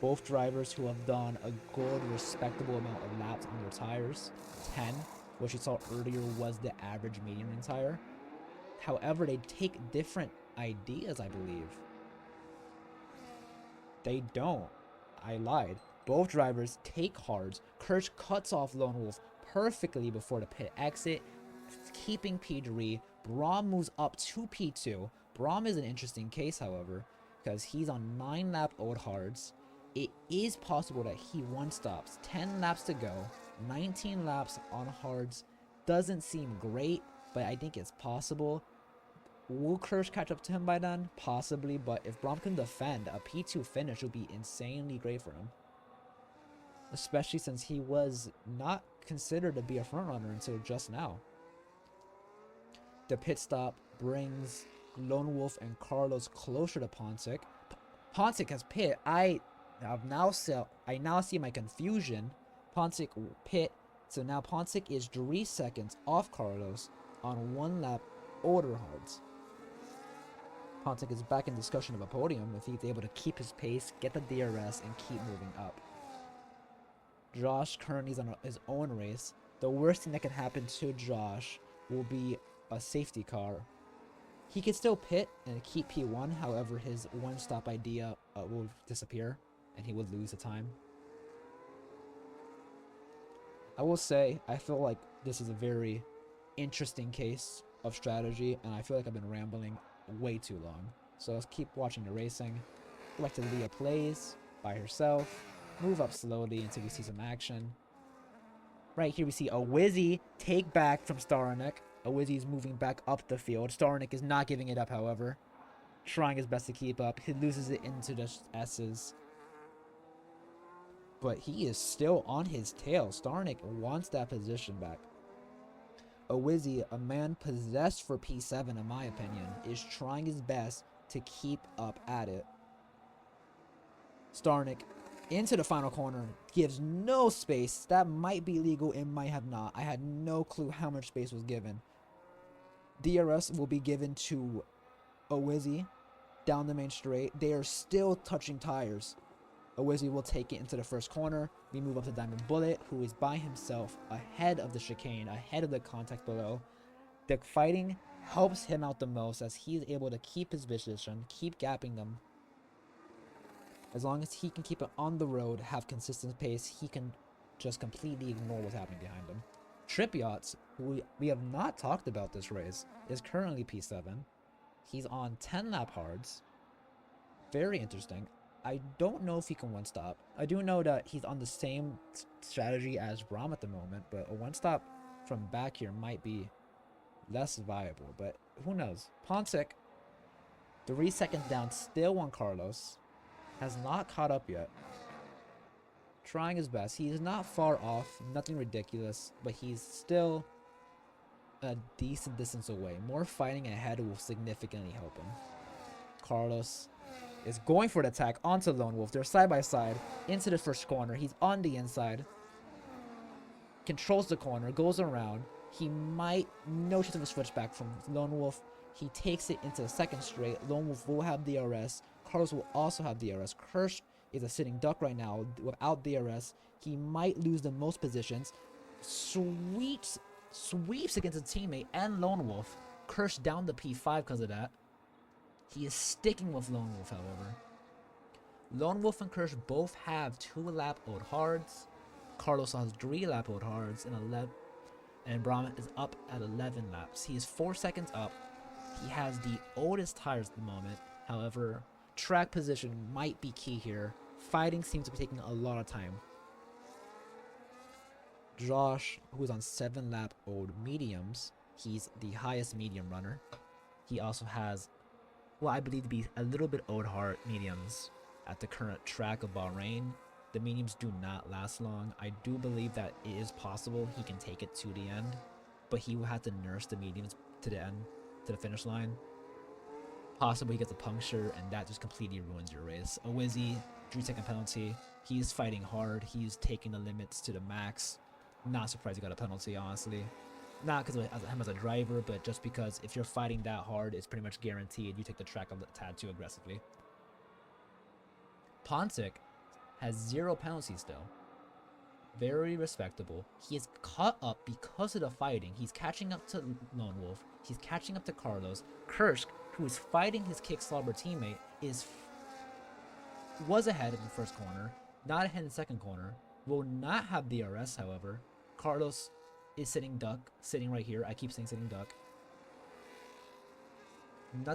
Both drivers who have done a good, respectable amount of laps on their tires. 10, which you saw earlier was the average medium tire. However, they take different ideas, I believe. They don't. I lied. Both drivers take hards. Kirsch cuts off Lone Wolf perfectly before the pit exit, keeping P3. Braum moves up to P2. Braum is an interesting case, however, because he's on 9 lap old hards. It is possible that he 1 stops. 10 laps to go. 19 laps on hards. Doesn't seem great, but I think it's possible. Will Kirsch catch up to him by then? Possibly, but if Braum can defend, a P2 finish would be insanely great for him. Especially since he was not considered to be a frontrunner until just now. The pit stop brings Lone Wolf and Carlos closer to Pontic. Pontic has pit. I now see my confusion. Pontic pit. So now Pontic is 3 seconds off Carlos on 1 lap older hards. Pontic is back in discussion of a podium if he's able to keep his pace, get the DRS, and keep moving up. Josh currently is on his own race. The worst thing that can happen to Josh will be a safety car. He could still pit and keep P1, however, his one-stop idea will disappear, and he would lose the time. I will say, I feel like this is a very interesting case of strategy, and I feel like I've been rambling way too long. So let's keep watching the racing. Like to Leah plays by herself. Move up slowly until we see some action. Right here we see a Wizzy take back from Starnik. A Wizzy is moving back up the field. Starnik is not giving it up, however. Trying his best to keep up. He loses it into the S's. But he is still on his tail. Starnik wants that position back. A Wizzy, a man possessed for P7 in my opinion, is trying his best to keep up at it. Starnik into the final corner, gives no space. That might be legal, it might have not. I had no clue how much space was given. DRS will be given to Owizzy down the main straight. They are still touching tires. Owizzy will take it into the first corner. We move up to Diamond Bullet, who is by himself ahead of the chicane, ahead of the contact below. The fighting helps him out the most as he is able to keep his position, keep gapping them. As long as he can keep it on the road, have consistent pace, he can just completely ignore what's happening behind him. Trip Yachts, who we have not talked about this race, is currently P7. He's on 10 lap hards. Very interesting. I don't know if he can one-stop. I do know that he's on the same strategy as Braum at the moment, but a one-stop from back here might be less viable, but who knows. Pontic, 3 seconds down, still on Carlos. Has not caught up yet. Trying his best. He is not far off, nothing ridiculous, but he's still a decent distance away. More fighting ahead will significantly help him. Carlos is going for the attack onto Lone Wolf. They're side by side into the first corner. He's on the inside. Controls the corner, goes around. He might, no chance of a switchback from Lone Wolf. He takes it into the second straight. Lone Wolf will have DRS. Carlos will also have DRS. Kirsch is a sitting duck right now without DRS. He might lose the most positions. Sweeps against a teammate and Lone Wolf. Kirsch down to P5 because of that. He is sticking with Lone Wolf, however. Lone Wolf and Kirsch both have 2-lap old hards. Carlos has 3-lap old hards and 11. And Braum is up at 11 laps. He is 4 seconds up. He has the oldest tires at the moment. However, track position might be key here. Fighting seems to be taking a lot of time. Josh, who is on 7-lap old mediums, he's the highest medium runner. He also has, well, I believe to be a little bit old hard mediums at the current track of Bahrain. The mediums do not last long. I do believe that it is possible he can take it to the end, but he will have to nurse the mediums to the end, to the finish line. Possibly he gets a puncture, and that just completely ruins your race. A Wizzy, 3-second penalty. He's fighting hard. He's taking the limits to the max. Not surprised he got a penalty, honestly. Not because of him as a driver, but just because if you're fighting that hard, it's pretty much guaranteed you take the track a tad too aggressively. Pontic has 0 penalties still. Very respectable. He is caught up because of the fighting. He's catching up to Lone Wolf. He's catching up to Carlos. Kirsch, who is fighting his kick-slobber teammate, was ahead in the first corner, not ahead in the second corner. Will not have DRS, however. Carlos is sitting duck, sitting right here. I keep saying sitting duck.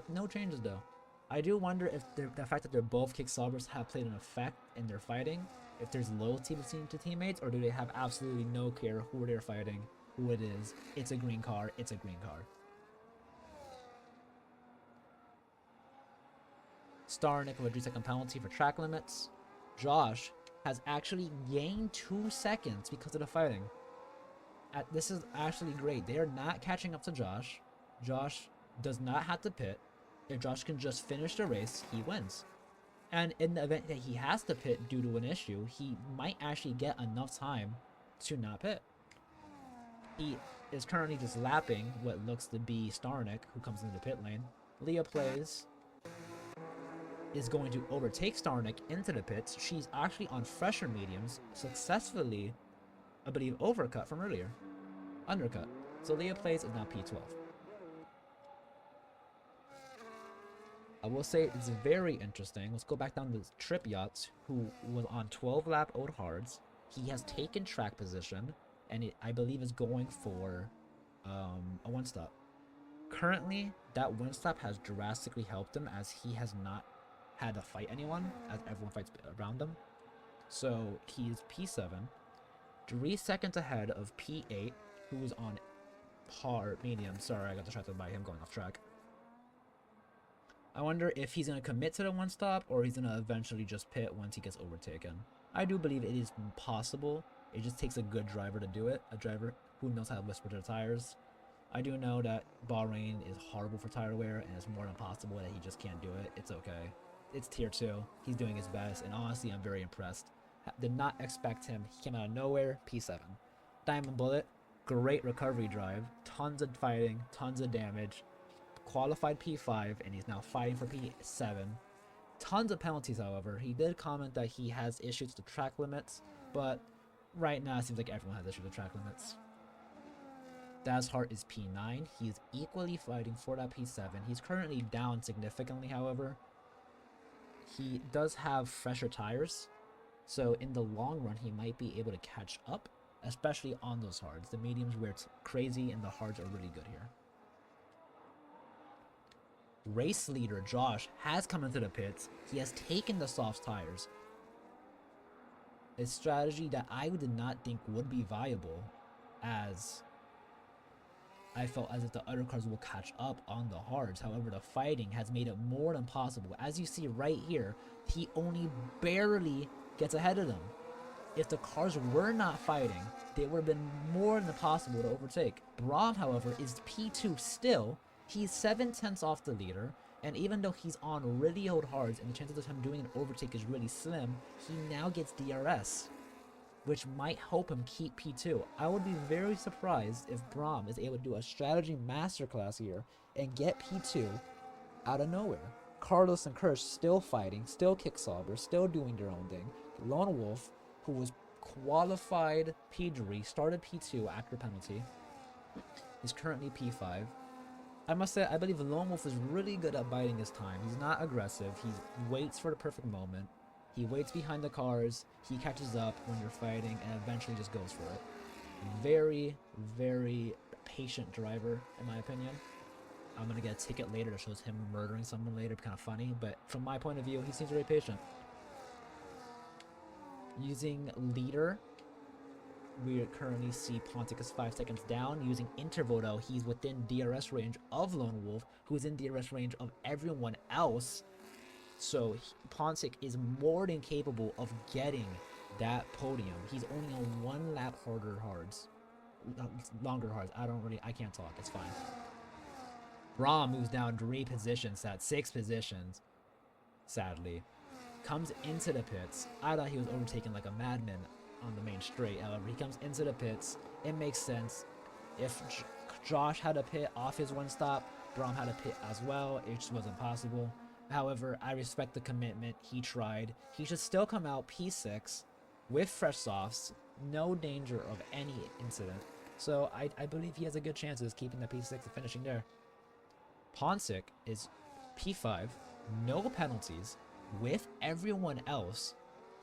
No changes though. I do wonder if the fact that they're both kick-slobbers have played an effect in their fighting. If there's loyalty between the teammates, or do they have absolutely no care who they're fighting, who it is. It's a green car. It's a green car. Starnik with a 3-second penalty for track limits. Josh has actually gained 2 seconds because of the fighting. This is actually great. They are not catching up to Josh. Josh does not have to pit. If Josh can just finish the race, he wins. And in the event that he has to pit due to an issue, he might actually get enough time to not pit. He is currently just lapping what looks to be Starnik, who comes into the pit lane. Leah plays, is going to overtake Starnik into the pits. She's actually on fresher mediums, successfully, I believe, overcut from earlier. Undercut. So Leah plays is now P12. I will say it's very interesting. Let's go back down to Trip Yachts, who was on 12 lap old hards. He has taken track position, and I believe is going for a one stop. Currently, that one stop has drastically helped him as he has not had to fight anyone, as everyone fights around him. So he's P7, 3 seconds ahead of P8, who is on hard medium. Sorry, I got distracted by him going off track. I wonder if he's going to commit to the one stop or he's going to eventually just pit once he gets overtaken. I do believe it is possible. It just takes a good driver to do it. A driver who knows how to whisper to the tires. I do know that Bahrain is horrible for tire wear and it's more than possible that he just can't do it. It's okay. It's tier 2. He's doing his best and honestly I'm very impressed. Did not expect him. He came out of nowhere. P7. Diamond Bullet. Great recovery drive. Tons of fighting. Tons of damage. Qualified P5 and he's now fighting for P7. Tons of penalties, however. He did comment that he has issues with the track limits, but right now it seems like everyone has issues with track limits. Dazhart is P9. He is equally fighting for that P7. He's currently down significantly, however. He does have fresher tires, so in the long run he might be able to catch up, especially on those hards. The mediums where it's crazy and the hards are really good here. Race leader Josh has come into the pits. He has taken the soft tires. A strategy that I did not think would be viable, as I felt as if the other cars will catch up on the hards. However, the fighting has made it more than possible. As you see right here, he only barely gets ahead of them. If the cars were not fighting, they would have been more than possible to overtake. Braum, however, is P2 still. He's 7/10 off the leader, and even though he's on really old hards and the chances of him doing an overtake is really slim, he now gets DRS, which might help him keep P2. I would be very surprised if Braum is able to do a strategy masterclass here and get P2 out of nowhere. Carlos and Kirsch still fighting, still kick Sauber, still doing their own thing. Lone Wolf, who was qualified P3, started P2 after penalty, is currently P5. I must say, I believe Lone Wolf is really good at biding his time. He's not aggressive. He waits for the perfect moment. He waits behind the cars. He catches up when you're fighting and eventually just goes for it. Very, very patient driver, in my opinion. I'm going to get a ticket later that shows him murdering someone later. Kind of funny, but from my point of view, he seems very patient. Using leader, we currently see Pontic is 5 seconds down. Using interval, though, he's within DRS range of Lone Wolf, who is in DRS range of everyone else. So Pontic is more than capable of getting that podium. He's only on 1 lap longer hards. I can't talk. It's fine. Braum moves down 3 positions, at 6 positions. Sadly, comes into the pits. I thought he was overtaken like a madman on the main straight. However, he comes into the pits. It makes sense. If Josh had a pit off his one stop, Braum had a pit as well. It just wasn't possible. However, I respect the commitment. He tried. He should still come out P6 with fresh softs. No danger of any incident. So I believe he has a good chance of keeping the P6 and finishing there. Pontic is P5, no penalties, with everyone else.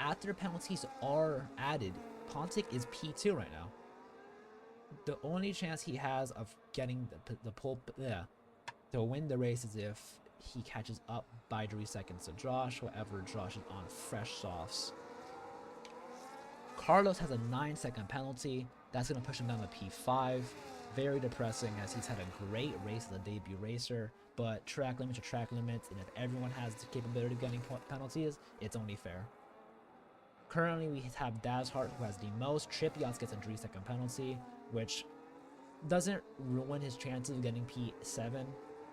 After penalties are added, Pontic is P2 right now. The only chance he has of getting the pole to win the race is if he catches up by 3 seconds to Josh. However, Josh is on fresh softs. Carlos has a 9-second penalty. That's going to push him down to P5. Very depressing as he's had a great race as a debut racer, but track limits are track limits, and if everyone has the capability of getting penalties, it's only fair. Currently, we have Dazhart, who has the most. Trip Yachts gets a 3-second penalty, which doesn't ruin his chances of getting P7,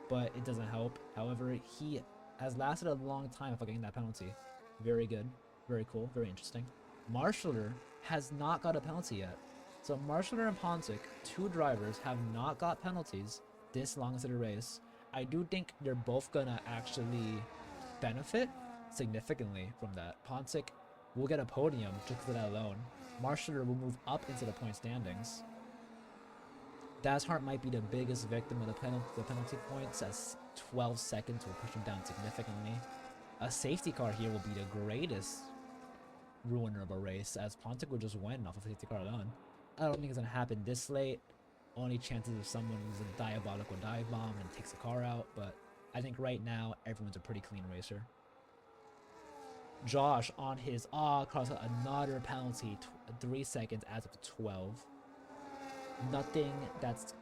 but it doesn't help. However, he has lasted a long time without getting that penalty. Very good. Very cool. Very interesting. Marshaller has not got a penalty yet. So Marshaller and Pontic, 2 drivers, have not got penalties this long into the race. I do think they're both gonna actually benefit significantly from that. Pontic will get a podium just for that alone. Marshaller will move up into the point standings. Dashart might be the biggest victim of the penalty points, as 12 seconds will push him down significantly. A safety car here will be the greatest ruiner of a race, as Pontic will just win off of a safety car alone. I don't think it's going to happen this late. Only chances of someone who's a diabolical dive bomb and takes a car out, but I think right now everyone's a pretty clean racer. Josh on his across another penalty, 3 seconds adds up to 12. Nothing that's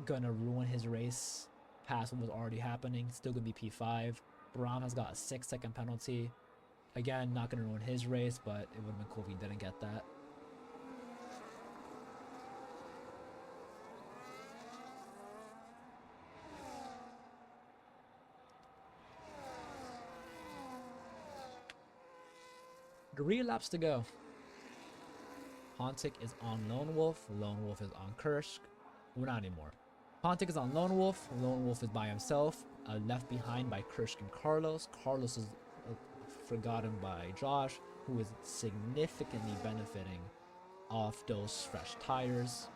gonna ruin his race past what was already happening. Still gonna be P5. Bahrain has got a 6-second penalty. Again, not gonna ruin his race, but it would have been cool if he didn't get that. Three laps to go. Pontic is on Lone Wolf. Lone Wolf is on Kursk. Well, not anymore. Pontic is on Lone Wolf. Lone Wolf is by himself, left behind by Kursk and Carlos. Carlos is forgotten by Josh, who is significantly benefiting off those fresh tires.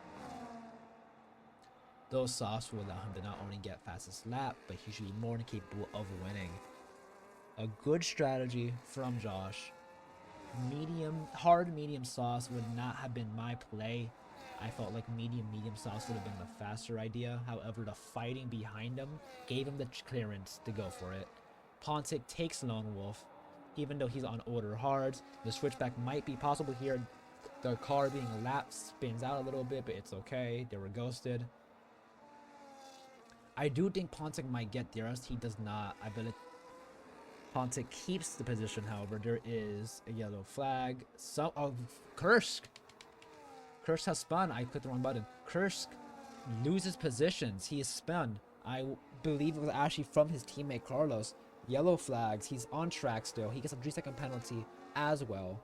Those softs will allow him to not only get fastest lap, but he should be more than capable of winning. A good strategy from Josh. Hard medium sauce would not have been my play. I felt like medium sauce would have been the faster idea. However, the fighting behind him gave him the clearance to go for it. Pontic takes Lone Wolf. Even though he's on order hards, the switchback might be possible here. The car being lapped spins out a little bit, but it's okay. They were ghosted. I do think Pontic might get there, as he does not. I believe Pontic keeps the position, however. There is a yellow flag. Kursk! Kursk has spun. I clicked the wrong button. Kursk loses positions. He is spun. I believe it was actually from his teammate Carlos. Yellow flags. He's on track still. He gets a 3-second penalty as well.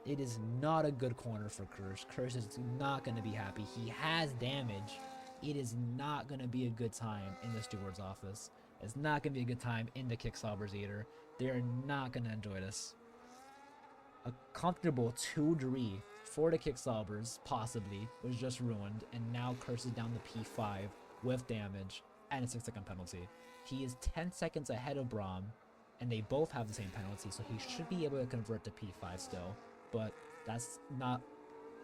It is not a good corner for Kursk. Kursk is not going to be happy. He has damage. It is not going to be a good time in the steward's office. It's not going to be a good time in the kickstoppers either. They're not going to enjoy this. A comfortable 2-3 for the kickstoppers, possibly, was just ruined, and now Kursk is down to P5 with damage and a 6-second penalty. He is 10 seconds ahead of Brahm, and they both have the same penalty, so he should be able to convert to P5 still, but that's not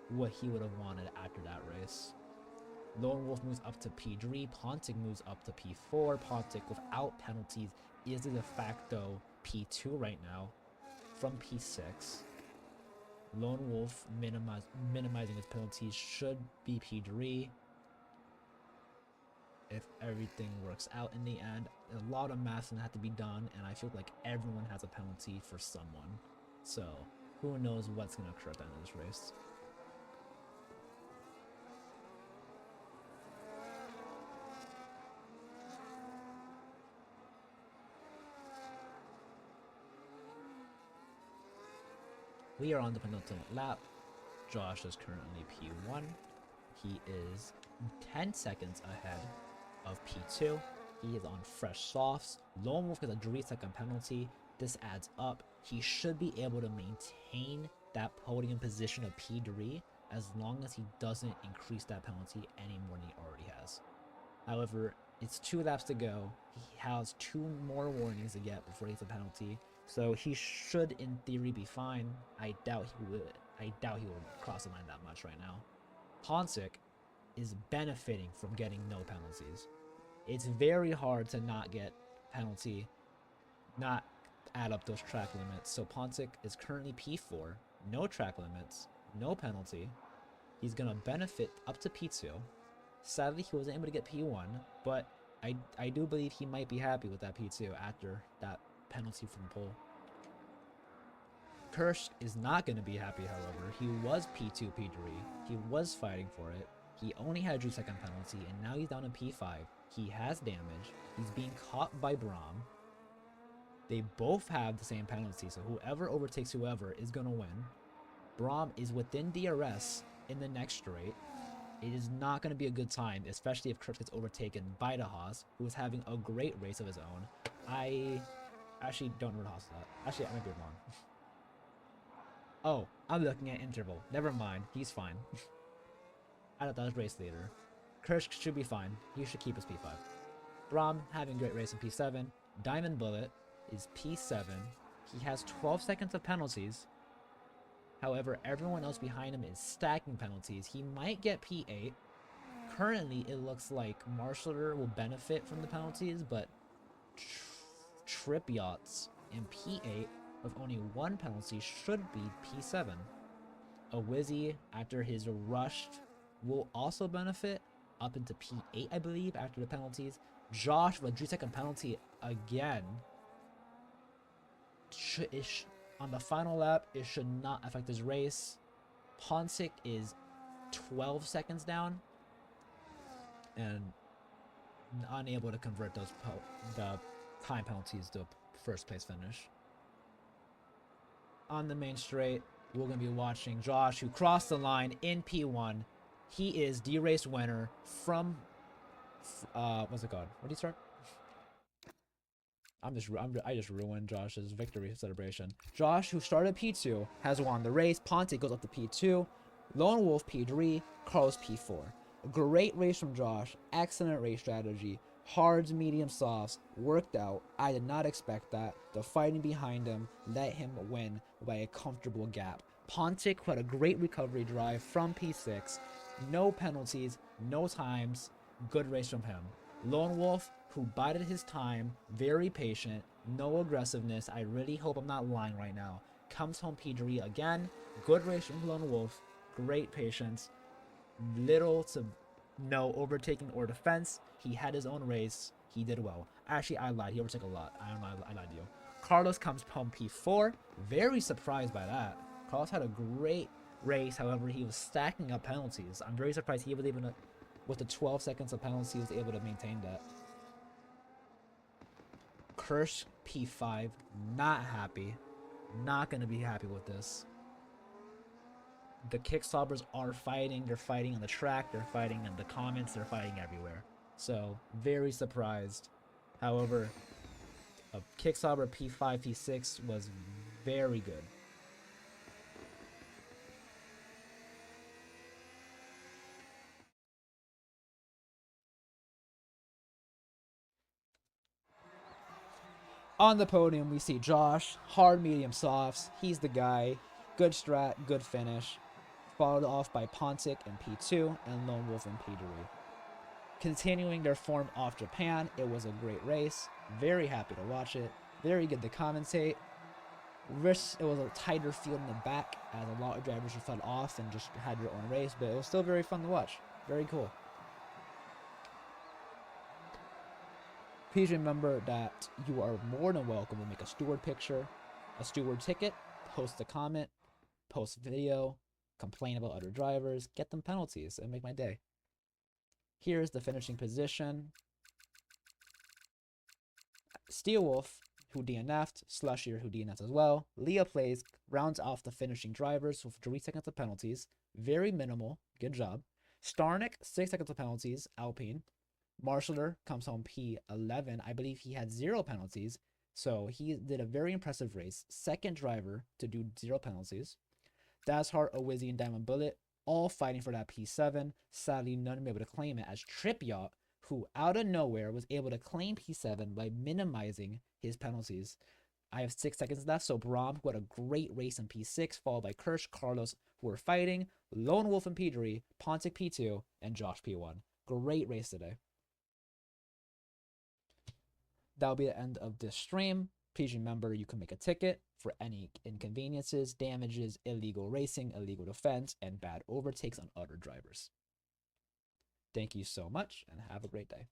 what he would have wanted after that race. Lone Wolf moves up to P3, Pontic moves up to P4. Pontic, without penalties, is the de facto P2 right now from P6. Lone Wolf minimizing his penalties should be P3 if everything works out in the end. A lot of math's gonna have to be done, and I feel like everyone has a penalty for someone. So, who knows what's gonna occur at the end of this race. We are on the penultimate lap. Josh is currently P1. He is 10 seconds ahead of P2. He is on fresh softs. Lone Wolf gets a 3-second penalty. This adds up. He should be able to maintain that podium position of P3 as long as he doesn't increase that penalty any more than he already has. However, it's 2 laps to go. He has 2 more warnings to get before he gets a penalty. So he should, in theory, be fine. I doubt he would cross the line that much right now. Pontic is benefiting from getting no penalties. It's very hard to not get penalty, not add up those track limits. So Pontic is currently P4, no track limits, no penalty. He's gonna benefit up to P2. Sadly, he wasn't able to get P1, but I do believe he might be happy with that P2 after that penalty from pole. Kursk is not going to be happy, however. He was P2, P3. He was fighting for it. He only had a 3-second penalty, and now he's down in P5. He has damage. He's being caught by Brahm. They both have the same penalty, so whoever overtakes whoever is going to win. Brahm is within DRS in the next straight. It is not going to be a good time, especially if Kursk gets overtaken by the Haas, who is having a great race of his own. I actually don't know where the Haas is at. Actually, I might be wrong. Oh, I'm looking at interval. Never mind. He's fine. I thought that was race leader. Kirsch should be fine. He should keep his P5. Braum having great race in P7. Diamond Bullet is P7. He has 12 seconds of penalties. However, everyone else behind him is stacking penalties. He might get P8. Currently, it looks like Marshaller will benefit from the penalties, but Trip Yachts in P8 with only one penalty should be P7. A Wizzy, after his rushed, will also benefit up into P8, I believe, after the penalties. Josh with a 3-second penalty again. On the final lap, it should not affect his race. Pontic is 12 seconds down and unable to convert the time penalties to first place finish. On the main straight, we're going to be watching Josh, who crossed the line in P1. He is the race winner from what's it called? What did he start? I just ruined Josh's victory celebration. Josh, who started P2, has won the race. Ponte goes up to P2. Lone Wolf P3. Carlos P4. A great race from Josh. Excellent race strategy. Hards, medium, softs. Worked out. I did not expect that. The fighting behind him let him win by a comfortable gap. Pontic had a great recovery drive from P6. No penalties. No times. Good race from him. Lone Wolf, who bided his time, very patient, no aggressiveness. I really hope I'm not lying right now. Comes home P3 again. Good race from Lone Wolf. Great patience. Little to no overtaking or defense. He had his own race. He did well. Actually, I lied. He overtook a lot. I lied to you. Carlos comes home P4. Very surprised by that. Carlos had a great race. However, he was stacking up penalties. I'm very surprised he was able to, with the 12 seconds of penalties, he was able to maintain that. Kirsch P5, not happy. Not going to be happy with this. The Kickstoppers are fighting. They're fighting on the track. They're fighting in the comments. They're fighting everywhere. So, very surprised. However, a Kickstopper P5, P6 was very good. On the podium, we see Josh, hard, medium, softs. He's the guy. Good strat, good finish. Followed off by Pontic in P2 and Lone Wolf in P3. Continuing their form off Japan, it was a great race. Very happy to watch it. Very good to commentate. It was a tighter field in the back as a lot of drivers were fed off and just had their own race, but it was still very fun to watch. Very cool. Please remember that you are more than welcome to make a steward picture, a steward ticket, post a comment, post video, complain about other drivers, get them penalties, and make my day. Here's the finishing position. Steelwolf, who DNF'd, Slushier, who DNF'd as well. Leah Plays rounds off the finishing drivers with 3 seconds of penalties. Very minimal. Good job. Starnick, 6 seconds of penalties. Alpine. Marshaller comes home P11. I believe he had 0 penalties. So he did a very impressive race. Second driver to do 0 penalties. Dazhart, Owizzy, and Diamond Bullet all fighting for that P7. Sadly, none of them able to claim it, as Trip Yacht, who out of nowhere was able to claim P7 by minimizing his penalties. I have 6 seconds left, so Braum, who had a great race in P6, followed by Kirsch, Carlos, who were fighting, Lone Wolf in P3, Pontic P2, and Josh P1. Great race today. That'll be the end of this stream. Please remember you can make a ticket for any inconveniences, damages, illegal racing, illegal defense, and bad overtakes on other drivers. Thank you so much, and have a great day.